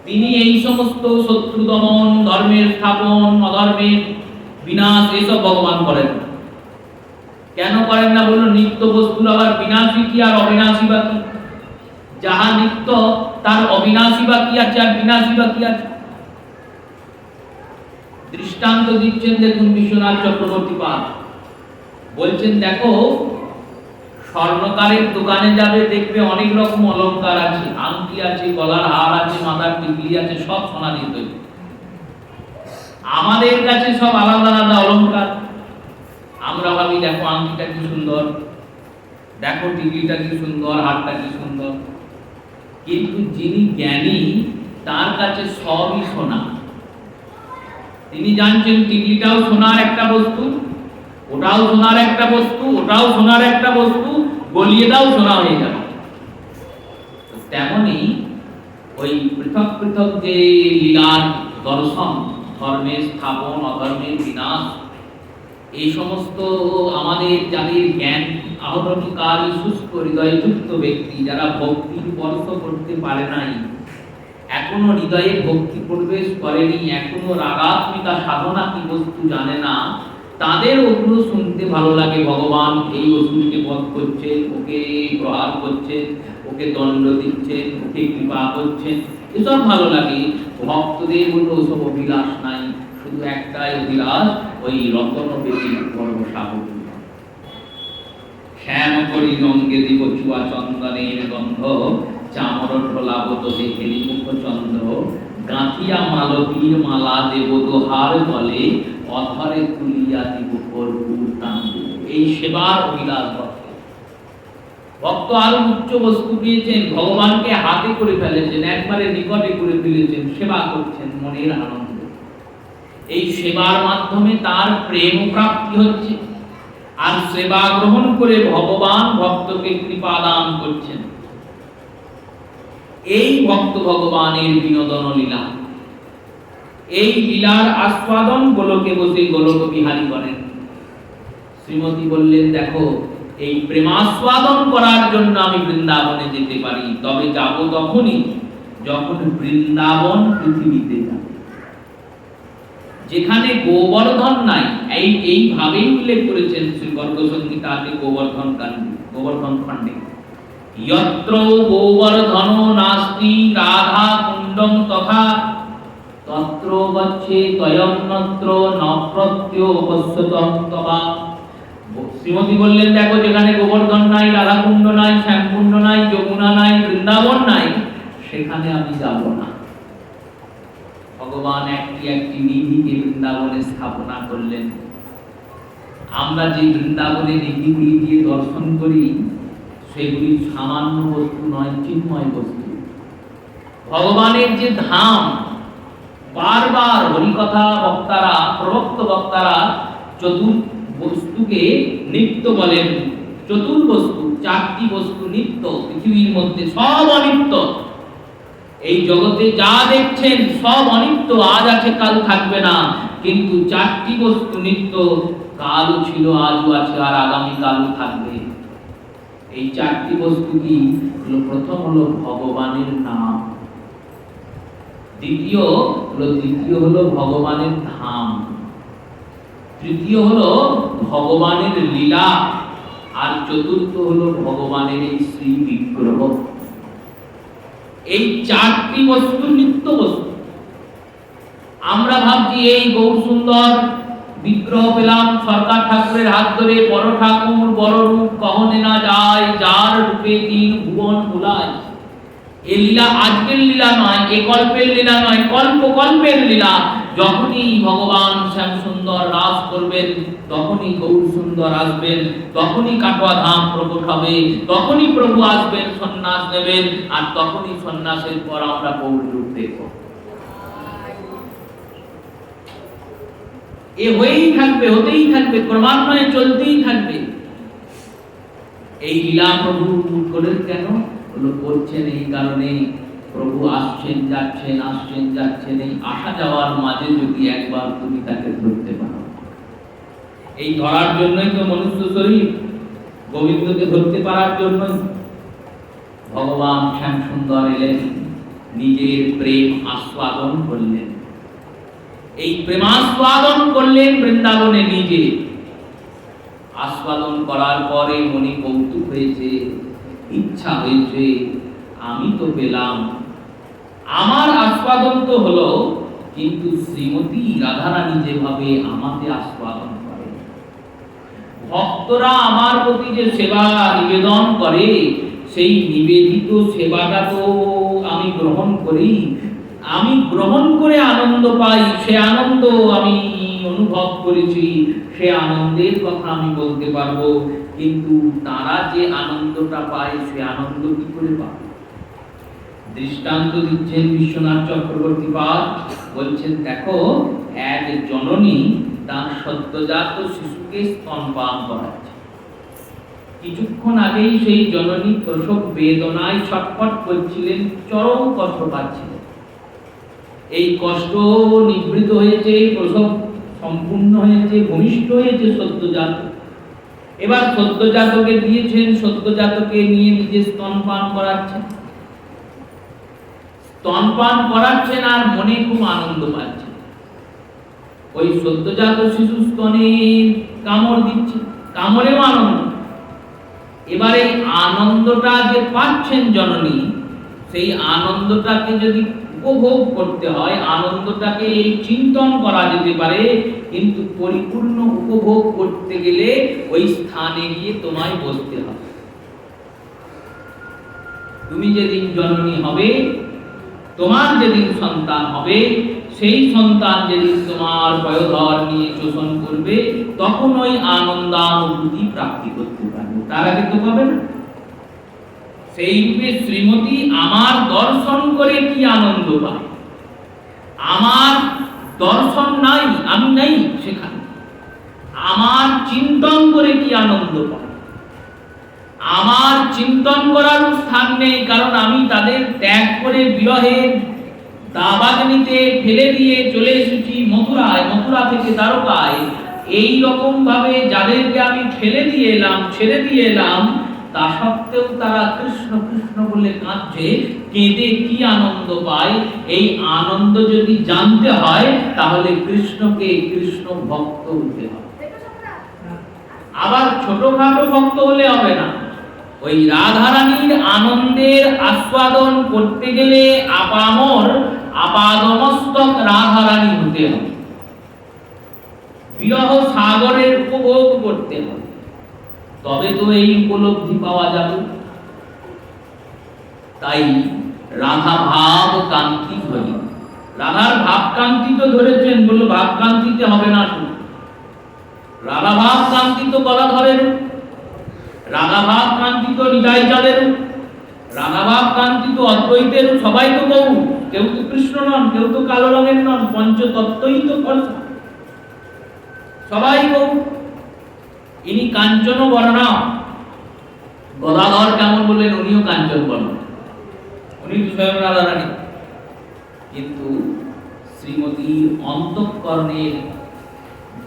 তিনি এই সমস্ত শত্রু দমন, ধর্মের স্থাপন, অধর্মের বিনাশ, এসব ভগবান করেন না। কেন করেন না? বলল, নিত্য বস্তুর আবার বিনাশী কি আর অবিনাশী বা কি? যাহা নিত্য তার অবিনাশী বা কি আছে আর বিনাশী বা কি আছে? দৃষ্টান্ত দিচ্ছেন, দেখুন বিশ্বনাথ চক্রবর্তী পাল বলছেন, দেখো স্বর্ণকারের দোকানে যাবে, দেখবে অনেক রকম অলংকার আছে, আংটি আছে, গলার হার আছে, মাথার টিকলি আছে, সব সোনা দিয়ে তৈরি। আমাদের কাছে সব আলাদা আলাদা অলংকার। আমরা ভাবি দেখো আংটিটা কি সুন্দর, দেখো টিকলিটা কি সুন্দর, হারটা কি সুন্দর। কিন্তু যিনি জ্ঞানী তার কাছে সবই সোনা। তিনি জানছেন টিকলিটাও সোনার একটা বস্তু, ওটাও সোনার একটা বস্তু, ওটাও সোনার একটা বস্তু, গলিয়ে দাও সোনা হয়ে যাবে। তেমনি ওই পৃথক পৃথক যে লীলার দর্শন, ধর্মের স্থাপন, অধর্মের বিনাশ, এই সমস্ত আমাদের যাদের জ্ঞান আহরণকারী শুষ্ক হৃদয়যুক্ত ব্যক্তি, যারা ভক্তি স্পর্শ করতে পারে নাই, এখনো হৃদয়ে ভক্তি প্রবেশ করেনি, এখনো রাগাত্মিকা সাধনা কি বস্তু জানে না, তাদের ওগুলো শুনতে ভালো লাগে। ভগবান এই অসুরকে বধ করছে, ওকে প্রহার করছে, ওকে দণ্ড দিচ্ছে, ওকে কৃপা করছেন, এসব ভালো লাগে। ভক্তদের বলল ওসব অভিলাষ নাই, শুধু একটাই অভিলাষ, ওই রতন বেদির পরম সাহস। শ্যাম করি রঙ্গে দিব চুয়া চন্দনের গন্ধ, চামর ঢোলাবত দেখেলি মুখ চন্দ্র, গাঁথিয়া মালতীর মালা দেব দোহার তলে, অধরে তুলিয়া দিব কর্পূর তাম্বু। এই সেবার অভিলাষ ভক্ত। ভক্ত আরো উচ্চ বস্তু পেয়েছেন, ভগবানকে হাতে করে ফেলেছেন, একবারে নিকটে করে ফেলেছেন, সেবা করছেন মনের আনন্দ। এই সেবার মাধ্যমে তার প্রেম প্রাপ্তি হচ্ছে, আর সেবা গ্রহণ করে ভগবান ভক্তকে কৃপা দান করছেন। এই ভক্ত ভগবানের বিনোদন লীলা, এই লীলার আস্বাদন গোলকে বসে গোলক বিহারী করেন। শ্রীমতী বললেন, দেখো এই প্রেমাস্বাদন করার জন্য আমি বৃন্দাবনে যেতে পারি, তবে যাব তখনই যখন বৃন্দাবন পৃথিবীতে যাবে, যেখানে গোবর্ধন নাই। এইভাবে উল্লেখ করেছেন শ্রী গর্গ সংহিতাতে গোবর্ধন কাণ্ডে, গোবর্ধন খণ্ডে, যত্র গোবর্ধন নাস্তি রাধা কুণ্ডং তথা, তত্র গচ্ছে তয়ন্নত্র নপ্রত্য পশ্যতং তবা। শ্রীমতী বললেন, দেখো যেখানে গোবর্ধন নাই, রাধা কুণ্ড নাই, শ্যামকুণ্ড নাই, যমুনা নাই, বৃন্দাবন নাই, সেখানে আমি যাব না। ভগবান একটি একটি নিধিকে বৃন্দাবনে স্থাপনা করলেন। আমরা যে বৃন্দাবনে নিধিগুলি দিয়ে দর্শন করি, সেগুলি সামান্য বস্তু নয়, চিন্ময় বস্তু। ভগবানের যে ধাম, বারবার হরিকথা বক্তারা, প্রবক্ত বক্তারা বস্তুকে নিত্য বলেন। চতুর্বস্তু, চারটি বস্তু নিত্য, পৃথিবীর মধ্যে সব অনিত্য। এই জগতে যা দেখছেন সব অনিত্য, আজ আছে কাল থাকবে না, কিন্তু চারটি বস্তু নিত্য, কালও ছিল, আজও আছে, আর আগামী কালও থাকবে। এই চারটি বস্তু কি? প্রথম হলো ভগবানের নাম, দ্বিতীয় হলো ভগবানের ধাম, তৃতীয় হলো ভগবানের লীলা, আর চতুর্থ হলো ভগবানের এই শ্রী বিগ্রহ। এই চারটি বস্তু নিত্য বস্তু। আমরা ভাবছি এই গৌর সুন্দর বিগ্রহ পেলাম সরকার ঠাকুরের হাত ধরে, বড় ঠাকুর বড় রূপ কহনে না যায়, যার রূপে তিন ভুবন ভুলায়। এই লীলা আজকের লীলা নয়, এ কল্পের লীলা নয়, কল্প কল্পের লীলা। যখনই ভগবান শ্যাম সুন্দর রাস করবেন, তখনই গৌর সুন্দর আসবেন, তখনই কাটোয়া ধাম প্রকট হবে, তখনই প্রভু আসবেন, সন্ন্যাস নেবেন, আর তখনই সন্ন্যাসের পর আমরা গৌর রূপ দেখব। এ হয়েই থাকবে, হতেই থাকবে, ক্রমান্বয়ে চলতেই থাকবে। এই লীলা প্রভু করেন কেন? করছেন এই কারণে, প্রভু আসছেন যাচ্ছেন, আসছেন যাচ্ছেন, এই আসা যাওয়ার মাঝে যদি একবার তুমি তাকে ধরতে পারো। এই ধরার জন্যই তো মনুষ্য শরীর, গোবিন্দকে ধরতে পারার জন্য ভগবান শ্যাম সুন্দর এলেন, নিজের প্রেম আস্বাদন করলেন। এই প্রেমাস্বাদন করলেন বৃন্দাবনে, নিজে আস্বাদন করার পরে মনে কৌতুক হয়েছে, ইচ্ছা হয়েছে, আমি তো পেলাম, আমার আস্বাদন তো হলো, কিন্তু শ্রীমতী রাধারানী যেভাবে আমাকে আস্বাদন করে, ভক্তরা আমার প্রতি যে সেবা নিবেদন করে, সেই নিবেদিত সেবাটা তো আমি গ্রহণ করি, আমি গ্রহণ করে আনন্দ পাই, সে আনন্দ আমি অনুভব করেছি, সে আনন্দের কথা আমি বলতে পারবো। কিন্তু তারা যে আনন্দটা পায়, সে আনন্দ কি করে পাবে? দৃষ্টান্ত দিচ্ছেন বিশ্বনাথ চক্রবর্তী পাদ, বলছেন দেখো, এক জননী তার সদ্যজাত শিশুকে স্তনপান করাচ্ছে। কিছুক্ষণ আগেই সেই জননী প্রসব বেদনায় ছটফট করছিলেন, চরম কষ্ট পাচ্ছিলেন। এই কষ্ট নিবৃত হয়েছে, প্রসব সম্পূর্ণ হয়েছে, ভূমিষ্ঠ হয়েছে সদ্যজাত। এবার সদ্যজাতকে দিয়েছেন, সদ্যজাতকে নিয়ে নিজে স্তনপান করাচ্ছেন। স্তনপান করাচ্ছেন আর মনে খুব আনন্দ পাচ্ছেন। ওই সদ্যজাত শিশু স্তনে কামড় দিচ্ছে, কামড়েও আনন্দ। এবারে আনন্দটা যে পাচ্ছেন জননী, সেই আনন্দটাকে যদি উপভোগ করতে হয়, আনন্দটাকে চিন্তন করা যেতে পারে, কিন্তু পরিপূর্ণ উপভোগ করতে গেলে ওই স্থানে গিয়ে তোমায় বসতে হবে। তুমি যেদিন জননী হবে, তোমার যেদিন সন্তান হবে, সেই সন্তান যেদিন তোমার পয়োধর নিয়ে শোষণ করবে, তখন ওই আনন্দানুভূতি প্রাপ্তি করতে পারবে, তার আগে তো পাবে না। সেই রূপে শ্রীমতী আমার দর্শন করে কি আনন্দ পায়, আমার দর্শন নাই, আমি নাই সেখানে, আমার চিন্তন করে কি আনন্দ পায়। আমার চিন্তন করার স্থান নেই, কারণ আমি তাদের ত্যাগ করে বিরহের দাবাগ্নিতে ফেলে দিয়ে চলে এসেছি মথুরায়, মথুরা থেকে দ্বারকায়। এই রকম ভাবে যাদেরকে আমি ফেলে দিয়ে এলাম, ছেড়ে দিয়ে এলাম, তা সত্ত্বেও তারা কৃষ্ণ কৃষ্ণ বলে কাঁদছে, কেঁদে কি আনন্দ পায়। এই আনন্দ যদি জানতে হয়, তাহলে কৃষ্ণকে কৃষ্ণ ভক্ত হতে হবে। আবার ছোটখাটো ভক্ত হলে হবে না, ওই রাধারানীর আনন্দের আস্বাদন করতে গেলে আপামর আপাদমস্তক রাধারানী হতে হবে, বিরহ সাগরের উপভোগ করতে হবে, তবে তো এই উপলব্ধি পাওয়া যাবে। তাই রাধা ভাব কান্তি হই, রাধার ভাব কান্তি তো ধরেছেন, বলল ভাব কান্তিতে হবে না শুধু, রাধা ভাব কান্তি তো গলাধরের, রাধা ভাব কান্তি তো নিতাইচাঁদের, রাধা ভাব কান্তি তো অদ্বৈতের, সবাই তো গৌর, কেউ তো কৃষ্ণ নন, কেউ তো কালো রঙের নন, পঞ্চতত্ত্বই তো ফলসা, সবাই গৌর। ইনি কাঞ্চন বর্ণা, গদাধর কেমন বললেন, উনিও কাঞ্চন বর্ণা, উনি স্বয়ং রাধারানী। কিন্তু শ্রীমতীর অন্তঃকরণের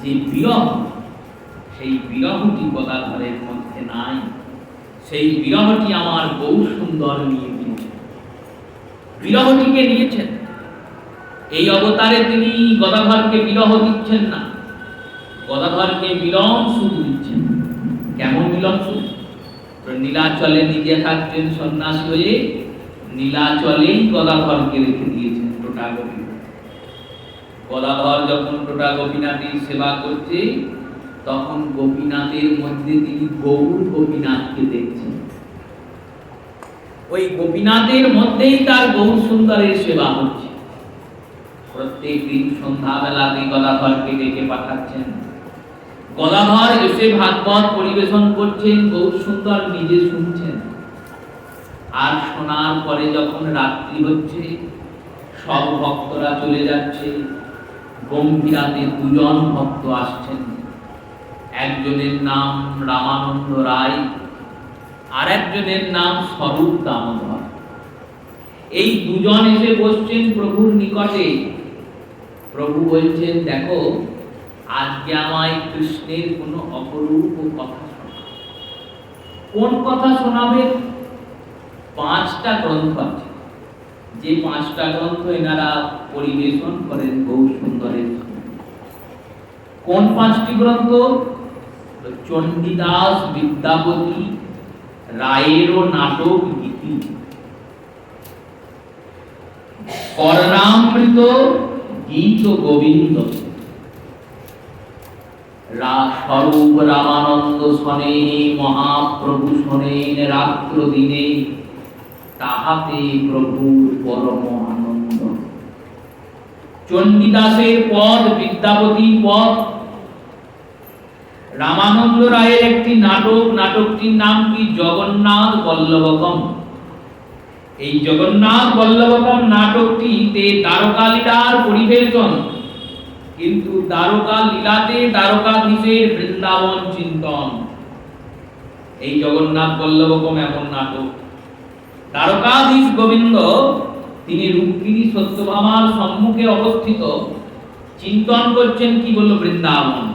যে বিরহ, সেই বিরহটি গদাধরের মধ্যে নাই, সেই বিরহটি আমার গৌর সুন্দর নিয়ে নিয়েছেন, বিরহটিকে নিয়েছেন। এই অবতারে তিনি গদাধরকে বিরহ দিচ্ছেন না, গদাধরকে মিলন সুখ দিচ্ছেন। কেমন মিলন সুখ? নীলাচলে নিজে থাকতেন সন্ন্যাসী হয়ে, নীলাচলেই গদাধরকে রেখে দিয়েছেন টোটা গোপীনাথ। গদাধর যখন টোটা গোপীনাথের সেবা করছে, তখন গোপীনাথের মধ্যে তিনি গৌর গোপীনাথকে দেখছেন। ওই গোপীনাথের মধ্যেই তার গৌর সুন্দরের সেবা হচ্ছে। প্রত্যেক দিন সন্ধ্যাবেলাতে গদাধরকে ডেকে পাঠাচ্ছেন, গদাধর এসে ভাগবত পরিবেশন করছেন, গৌর সুন্দর নিজে শুনছেন। আর শোনার পরে যখন রাত্রি হচ্ছে, সব ভক্তরা চলে যাচ্ছে, গম্ভীরাতে দুজন ভক্ত আসছেন। একজনের নাম রামানন্দ রায়, আর একজনের নাম স্বরূপ দামোদর। এই দুজন এসে বসছেন প্রভুর নিকটে। প্রভু বলছেন, দেখো, আজকে আমায় কৃষ্ণের কোন অপরূপ কথা শোনা। কোন কথা শোনাবে? 5টা গ্রন্থ আছে, যে 5টা গ্রন্থ এনারা পরিবেশন করেন গৌর সুন্দরের। কোন 5টি গ্রন্থ? চণ্ডীদাস বিদ্যাপতি রায়ের নাটক গীতি, কর্ণামৃত গীত গোবিন্দ, স্বরূপ রামানন্দ শনে মহাপ্রভু শোনেন রাত্র দিনে, তাহাতে প্রভুর পরম আনন্দ। চণ্ডীদাসের পদ, বিদ্যাপতির পদ, রামানন্দ রায়ের একটি নাটক, নাটকটির নাম কি? জগন্নাথ বল্লভকম। এই জগন্নাথ বল্লভকম নাটকটিতে দ্বারকা লীলার পরিবেশন, কিন্তু দ্বারকা লীলাতে দ্বারকাধীশের বৃন্দাবন চিন্তন। এই জগন্নাথ বল্লভকম এমন নাটক। দ্বারকাধীশ গোবিন্দ তিনি রুক্মিণী সত্যভামার সম্মুখে অবস্থিত, চিন্তন করছেন কি? বলল বৃন্দাবন।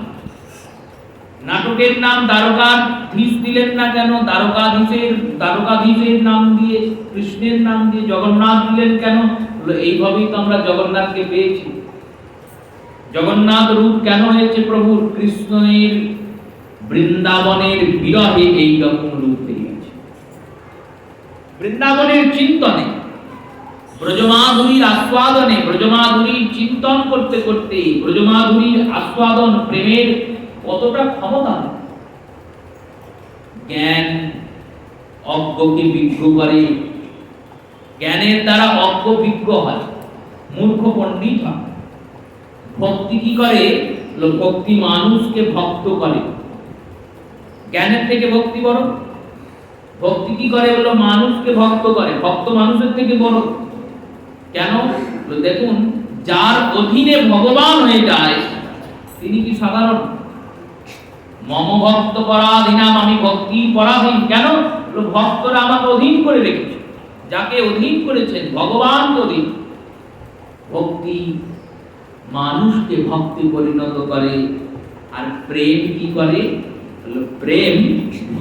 নাটকের নাম দ্বারকাধীশ দিলেন না কেন? দ্বারকাধীশের নাম দিয়ে, কৃষ্ণের নাম দিয়ে জগন্নাথ দিলেন কেন? এইভাবেই তো আমরা জগন্নাথকে পেয়েছি। জগন্নাথ রূপ কেন হয়েছে প্রভুর? কৃষ্ণের বৃন্দাবনের বিরহে এই রকম রূপ পেয়েছে। বৃন্দাবনের চিন্তনে, ব্রজমাধুরীর আস্বাদনে, ব্রজমাধুরীর চিন্তন করতে করতে, ব্রজমাধুরীর আস্বাদন, প্রেমের কতটা ক্ষমতা! জ্ঞান অজ্ঞকে বিজ্ঞ করে, জ্ঞানের দ্বারা অজ্ঞ বিজ্ঞ হয়, মূর্খ পণ্ডিত হয়। ভক্তি কি করে? ভক্তি মানুষকে ভক্ত করে। জ্ঞানের থেকে ভক্তি বড়। ভক্তি কি করে? বললো মানুষকে ভক্ত করে। ভক্ত মানুষের থেকে বড়। কেন? দেখুন, যার অধীনে ভগবান হয়ে যায় তিনি কি সাধারণ? মম ভক্ত পরাধীনাম, আমি ভক্তি পরাধীন। কেন? ভক্তরা আমাকে অধীন করে রেখেছে। যাকে অধীন করেছেন ভগবানকে অধীন। ভক্তি মানুষকে ভক্তি পরিণত করে। আর প্রেম কি করে? প্রেম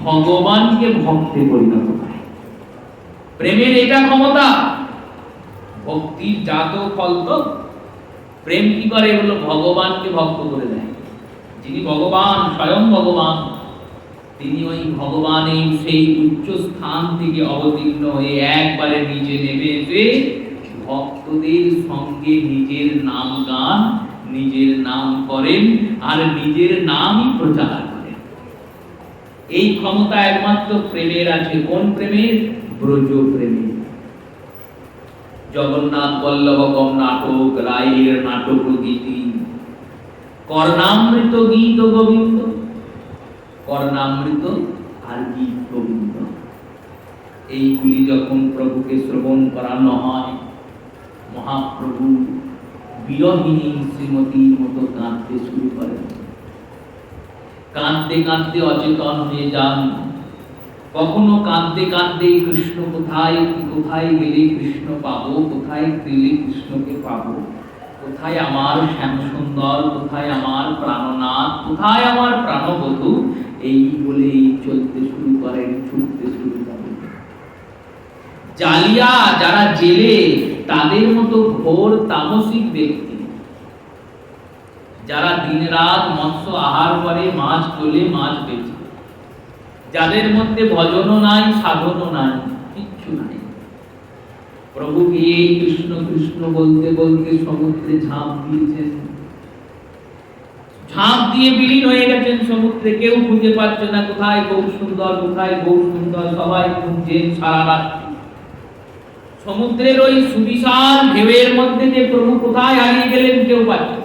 ভগবানকে ভক্তি পরিণত করে। প্রেমের এটা ক্ষমতা। ভক্তির জাত ফল তো। প্রেম কি করে? বললো ভগবানকে ভক্ত করে দেয়। যিনি ভগবান, স্বয়ং ভগবান, তিনি ওই ভগবানের সেই উচ্চ স্থান থেকে অবতীর্ণ হয়ে একবারে নিচে নেমে এসে ভক্তদের সঙ্গে নিজের নাম গান, নিজের নাম করেন আর নিজের নামই প্রচার করেন। এই ক্ষমতা একমাত্র প্রেমের আছে। কোন প্রেমের? ব্রজ প্রেমের। জগন্নাথ বল্লভকম নাটক, রায়ের নাটক গীতি, কর্ণামৃত গীত গোবিন্দ, কর্ণামৃত আর গীত গোবিন্দ, এইগুলি যখন প্রভুকে শ্রবণ করানো হয়, মহাপ্রভু বিরহিণী শ্রীমতীর মতো কাঁদতে শুরু করেন। কাঁদতে কাঁদতে অচেতন হয়ে যান। কখনো কাঁদতে কাঁদতে কৃষ্ণ কোথায়, কোথায় গেলে কৃষ্ণ পাবো, কোথায় গেলে কৃষ্ণকে পাবো, কোথায় আমার শ্যাম সুন্দর, কোথায় আমার প্রাণনাথ, কোথায় আমার প্রাণবধূ, এই বলেই চলতে শুরু করেন, ছুটতে শুরু করেন। জালিয়া যারা জেলে, তাদের মতো ঘোর তামসিক ব্যক্তি, যারা দিনরাত মৎস্য আহার করে, মাছ তোলে, মাছ বেচে, যাদের মধ্যে ভজনও নাই, সাধনও নাই, কিচ্ছু নাই, প্রভুকে কৃষ্ণ কৃষ্ণ বলতে বলতে সমুদ্রে ঝাঁপ দিয়েছেন। ঝাঁপ দিয়ে বিলীন হয়ে গেছেন সমুদ্রে। কেউ খুঁজে পাচ্ছে না কোথায় গৌর সুন্দর, কোথায় গৌর সুন্দর। সবাই খুঁজছেন সারা রাত্রি। সমুদ্রের ওই সুবিশাল ঢেউয়ের মধ্যে যে প্রভু কোথায় হারিয়ে গেলেন কেউ পাচ্ছে।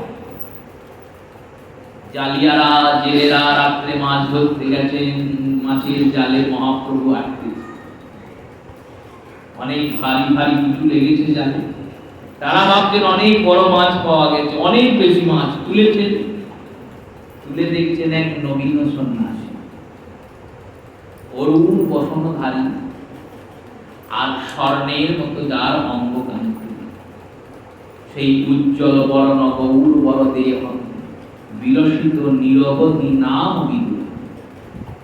জালিয়ারা, জেলেরা রাত্রে মাছ ধরতে গেছেন, মাছের জালে মহাপ্রভু আটকে। অনেক ভারী ভারী কিছু লেগেছে জালে। তারা ভাবছেন অনেক বড় মাছ পাওয়া গেছে, অনেক বেশি মাছ তুলেছেন। তুলে দেখছেন এক নবীন সন্ন্যাসী, অরুণ বসনধারী, আর স্বর্ণের মতো যার অঙ্গকান্তি, সেই উজ্জ্বল বরণ গৌর বর দেহ, বিলসিত নিরবধি নাম বিদু,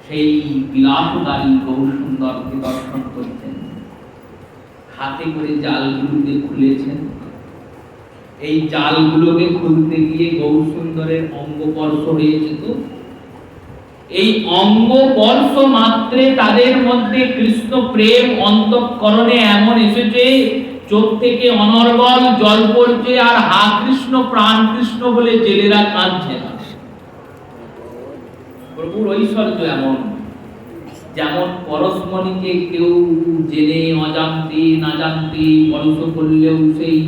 সেই বিলাসকারী গৌর সুন্দরকে দর্শন করছেন। হাতে করে জালগুলোকে খুলেছেন। এই জালগুলোকে খুলতে গিয়ে গৌর সুন্দরের অঙ্গস্পর্শ হয়েছে। তো এই অঙ্গস্পর্শ মাত্রে তাদের মধ্যে কৃষ্ণ প্রেম অন্তঃকরণে এমন এসেছে, চোখ থেকে অনর্গল জল পড়ছে, আর হা কৃষ্ণ প্রাণ কৃষ্ণ বলে জেলেরা কাঁদছে না। প্রভুর ঐশ্বর্য এমন, যেমন পরশমণিকে কেউ জেনে অজান্তে না জানতে পরশ করলেও সেই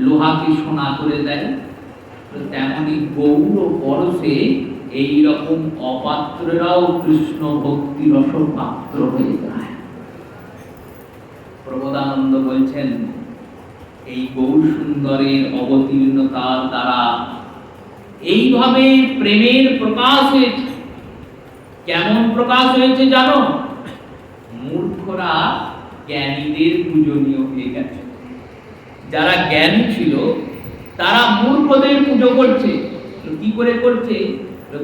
লোহাকে সোনা করে দেয়, তেমনি গৌর পরশে এই রকম অপাত্ররাও কৃষ্ণ ভক্তি রস পাত্র হয়ে যায়। প্রবোধানন্দ বলছেন, এই গৌর সুন্দরের অবতীর্ণতার দ্বারা এইভাবে প্রেমের প্রকাশ হয়েছে। কেমন প্রকাশ হয়েছে জানো? মূর্খরা জ্ঞানীদের পূজনীয় হয়ে গেছে। যারা জ্ঞানী ছিল তারা মূর্খদের পুজো করছে। কি করে করছে?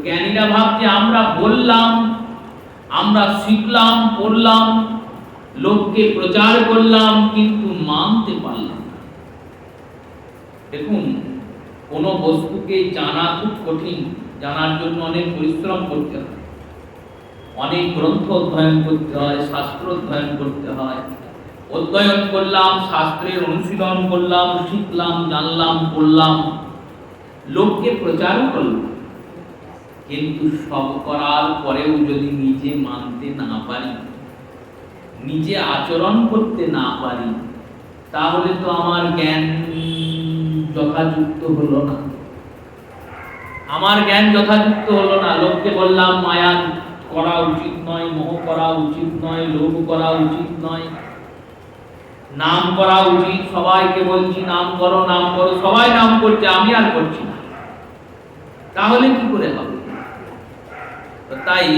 জ্ঞানীরা ভাবছে আমরা বললাম, আমরা শিখলাম, পড়লাম, লোককে প্রচার করলাম, কিন্তু মানতে পারলাম না। দেখুন, কোন বস্তুকে জানা খুব কঠিন, জানার জন্য অনেক পরিশ্রম করতে হয়, অনেক গ্রন্থ অধ্যয়ন করতে হয়, শাস্ত্র অধ্যয়ন করতে হয়। অধ্যয়ন করলাম, শাস্ত্রের অনুশীলন করলাম, শিখলাম, জানলাম, পড়লাম, লোককে প্রচার করলাম, কিন্তু সব করার পরেও যদি নিজে মানতে না পারি, নিজে আচরণ করতে না পারি, তাহলে তো আমার জ্ঞান যথাযুক্ত হলো না। আমার জ্ঞান যথাযুক্ত হলো না। লোককে বললাম মায়া করা উচিত নয়, মোহ করা উচিত নয়, লোভ করা উচিত নয়, নাম করা উচিত, সবাইকে বলছি নাম করো, নাম করো, সবাই নাম করছে, আমি আর করছি না, তাহলে কি করে হবে? তাই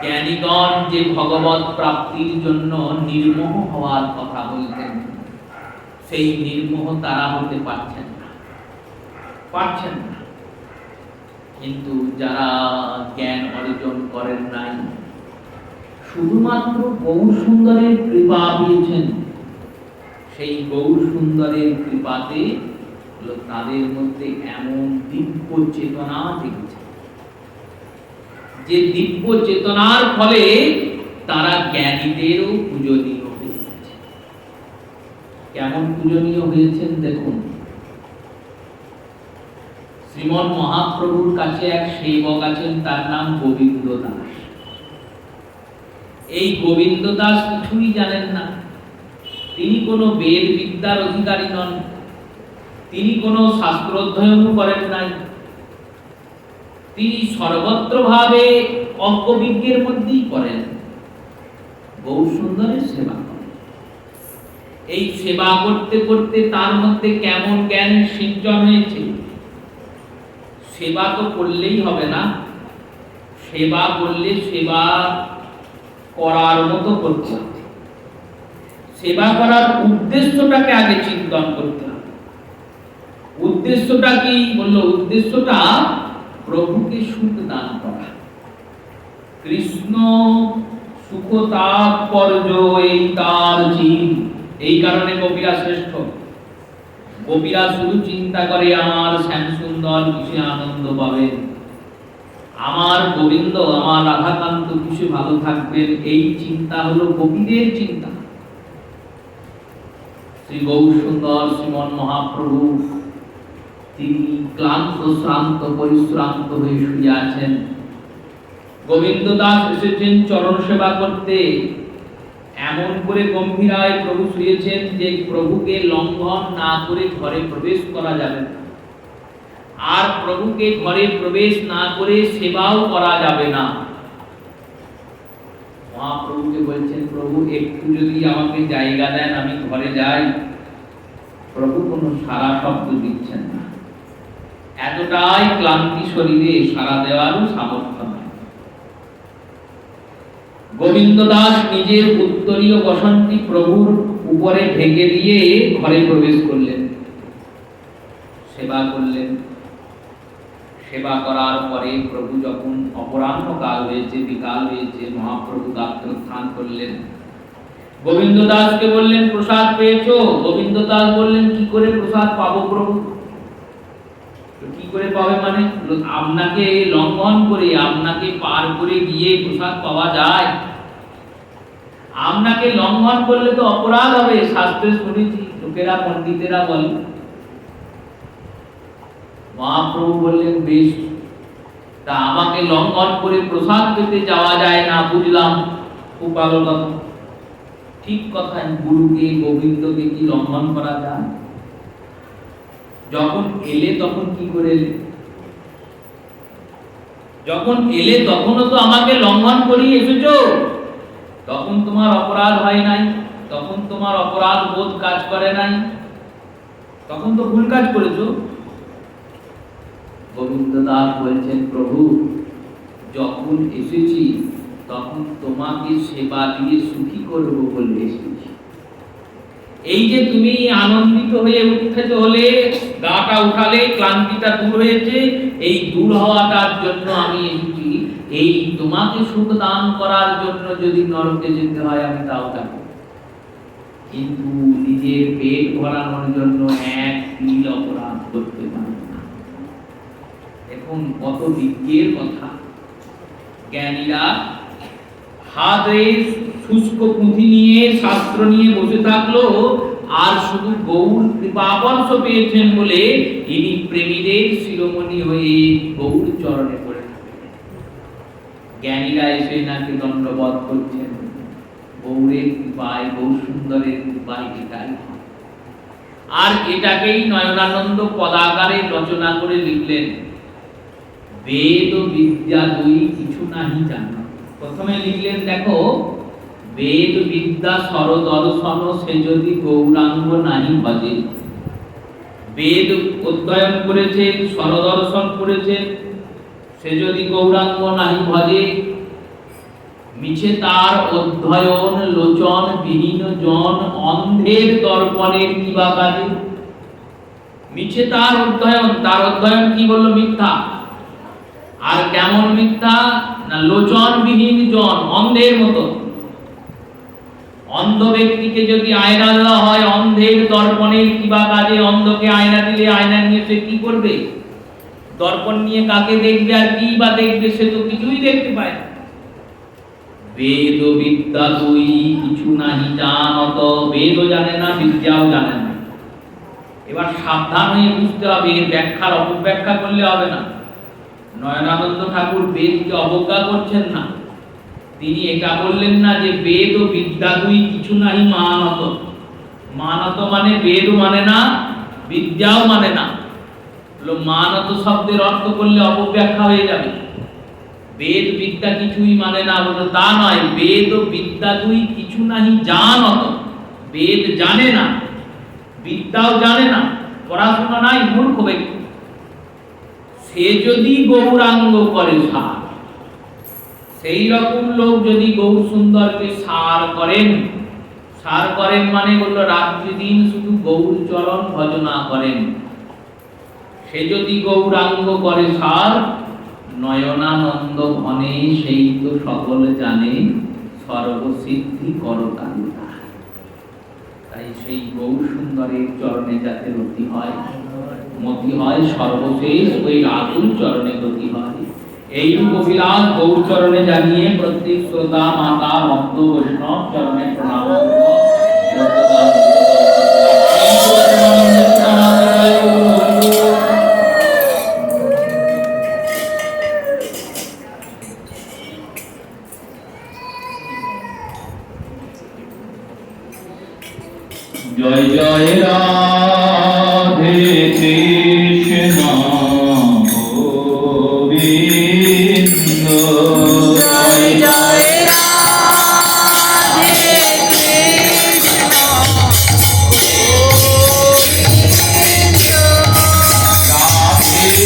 জ্ঞানীগণ যে ভগবত প্রাপ্তির জন্য নির্মোহ হওয়ার কথা বলতেন, সেই নির্মোহ তারা হতে পারছেন না। কিন্তু যারা জ্ঞান অর্জন করেন নাই, শুধুমাত্র গৌর সুন্দরের কৃপা পেয়েছেন, সেই গৌর সুন্দরের কৃপাতে তাদের মধ্যে এমন দিব্য চেতনা জেগেছে, যে দিব্য চেতনার ফলে তারা জ্ঞানীদেরও পূজনীয় হয়েছে। কেমন পূজনীয় হয়েছেন দেখুন। শ্রীমন মহাপ্রভুর কাছে এক সেবক আছেন, তার নাম গোবিন্দ দাস। এই গোবিন্দ দাস কিছুই জানেন না। তিনি কোনো বেদ বিদ্যার অধিকারী নন, তিনি কোনো শাস্ত্র অধ্যয়নও করেন নাই, তিনি সর্বত্রভাবে অজ্ঞবিজ্ঞের মধ্যেই করেন, গৌর সুন্দরের সেবা করেন। এই সেবা করতে করতে তার মধ্যে কেমন জ্ঞান সিঞ্চন হয়েছে। সেবা তো করলেই হবে না, সেবা করলে সেবা করার মতো করতে হবে। সেবা করার উদ্দেশ্যটাকে আগে চিন্তন করতে হবে। উদ্দেশ্যটা কি? বললো উদ্দেশ্যটা প্রভুকে সুখ দান করা। কৃষ্ণ সুখ তাৎপর্য এই তার জীব। এই কারণে গোপীরা শ্রেষ্ঠ। গোপীরা শুধু চিন্তা করে আমার শ্যাম সুন্দর কিসে আনন্দ পাবে, আমার গোবিন্দ, আমার রাধাকান্ত কিসে ভালো থাকবেন, এই চিন্তা হলো গোপীদের চিন্তা। শ্রী গৌর সুন্দর শ্রীমন মহাপ্রভু তিনি ক্লান্ত শ্রান্ত পরিশ্রান্ত হয়ে শুয়ে আছেন। গোবিন্দ দাস এসেছেন চরণ সেবা করতে। এমন করে গম্ভীরায় প্রভু শুয়েছেন যে প্রভুকে লঙ্ঘন না করে ঘরে প্রবেশ করা যাবে না, আর প্রভুকে ঘরে প্রবেশ না করে সেবাও করা যাবে না। মহাপ্রভুকে বলছেন, প্রভু একটু যদি আমাকে জায়গা দেন, আমি ঘরে যাই। প্রভু কোনো সারা শব্দ দিচ্ছেন না, এতটাই ক্লান্তি শরীরে সারা দেওয়ারও সামর্থ্য নাই। গোবিন্দ দাস নিজের উত্তরীয় বসনটি প্রভুর উপরে ঢেকে দিয়ে ঘরে প্রবেশ করলেন, সেবা করলেন। সেবা করার পরে প্রভু যখন অপরাহ্ন কাল হয়েছে, বিকাল হয়েছে, মহাপ্রভু গাত্রোত্থান করলেন। গোবিন্দ দাসকে বললেন, প্রসাদ পেয়েছো? গোবিন্দ দাস বললেন, কি করে প্রসাদ পাবো প্রভু? কি করে পাবে মানে? আপনাকে লঙ্ঘন করে, আপনাকে পার করে গিয়ে প্রসাদ পাওয়া যায়? আপনাকে লঙ্ঘন করলে তো অপরাধ হবে, শাস্ত্রে শুনেছি। লোকেরা পণ্ডিতেরা বলে। মহাপ্রভু বললেন, বেশ, তা আমাকে লঙ্ঘন করে প্রসাদ পেতে যাওয়া যায় না, বুঝলাম, খুব ভালো কথা। ঠিক কথা, গুরুকে গোবিন্দকে কি লঙ্ঘন করা যায়? যখন এলে তখন কি করে এলে? যখন এলে তখনও তো আমাকে লঙ্ঘন করিয়ে এসেছো। তখন তোমার অপরাধ হয় নাই, তখন তোমার অপরাধ বোধ কাজ করে নাই, তখন তো ভুল কাজ করেছো। গোবিন্দ দাস বলছেন, প্রভু যখন এসেছি তখন তোমাকে সেবা দিয়ে সুখী করবো বলে এসেছি। এই যে তুমি আনন্দিত হয়ে উঠতে হলে, গাটা উঠালে, ক্লান্তিটা দূর হয়েছে, এই দূর হওয়াটার জন্য আমি এসেছি। এই তোমাকে সুখ দান করার জন্য যদি নরকে যেতে হয় আমি তাও যাব, কিন্তু নিজের পেট ভরানোর জন্য এক তিল অপরাধ করতে পারি না। এখন কত বিজ্ঞের কথা। জ্ঞানীরা হাতে শুষ্ক পুঁথি নিয়ে, শাস্ত্র নিয়ে বসে থাকলো, আর শুধু গৌর কৃপাবর্ষ পেয়েছেন বলে ইনি প্রেমীদের শিরোমণি হয়ে গৌর চরণে পড়ে থাকবেন। জ্ঞানীরা এসে নাকি দণ্ডবোধ করছেন, গৌরের কৃপায়, গৌর সুন্দরের কৃপায় এটাই। আর এটাকেই নয়নানন্দ পদাকারে রচনা করে লিখলেন, বেদ ও বিদ্যা দুই কিছু নাহি জানো। প্রথমে লিখলেন, দেখো, বেদ বিদ্যা সর দর্শন সে যদি গৌরাঙ্গ নাহি ভজে। বেদ অধ্যয়ন করেছেন, সর দর্শন করেছেন, সে যদি গৌরাঙ্গ নাহি ভজে। মিছে তার অধ্যয়ন লোচন বিহীন জন, অন্ধের দর্পণের কিবা কাজে। মিছে তার অধ্যয়ন, তার অধ্যয়ন কি বললো? মিথ্যা। আর কেমন মিথ্যা না? লোচন বিহীন জন, অন্ধের মতো। অন্ধ ব্যক্তিকে যদি আয়না দেওয়া হয়, অন্ধের দর্পণের কিবা কাজে? অন্ধকে আয়না দিলে আয়না নিয়ে সে কি করবে? দর্পণ নিয়ে কাকে দেখবে আর কি বা দেখবে? সে তো কিছুই দেখতে পায় না। বেদ বিদ্যা দুই কিছু নাহি জানত, বেদও জানে না, বিদ্যাও জানে না। এবার সাবধান হয়ে বুঝতে হবে, এর ব্যাখ্যার অপব্যাখ্যা করলে হবে না। নয়নানন্দ ঠাকুর বেদকে অবজ্ঞা করছেন না। তিনি এটা বললেন না যে বেদ ও বিদ্যা দুই কিছু নাহি মানত। মানত মানে বেদও মানে না, বিদ্যাও মানে না। মানত শব্দের অর্থ করলে অপব্যাখ্যা হয়ে যাবে। বেদ বিদ্যা কিছুই মানে না বলে তা নয়, বেদ ও বিদ্যা দুই কিছু নাহি জানত। বেদ জানে না, বিদ্যাও জানে না, পড়াশোনা নাই, মূর্খ ব্যক্তি। সে যদি গৌরাঙ্গ করে সার, সেই রকম লোক যদি গৌর সুন্দরকে সার করেন, সার করেন মানে বললো রাত্রি দিন শুধু গৌর চরণ ভজনা করেন, সে যদি গৌরাঙ্গ করে সার, নয়নানন্দ ঘনে সেই তো সকল জানে, সর্বসিদ্ধি করতালি। তাই সেই গৌর সুন্দরের চরণে যাতে রতি হয়, মতি হয়, সর্বশেষ ওই রাতুল চরণে গতি হয়। এই অভিলাষ গৌর চরণে জানিয়ে প্রত্যেক শ্রোতা মাতা ভক্ত বৈষ্ণব চরণে প্রণাম জয় জয় রাধে কৃষ্ণ গোবিন্দ, জয় জয় রাধে কৃষ্ণ গোবিন্দ, রাধে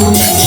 Hare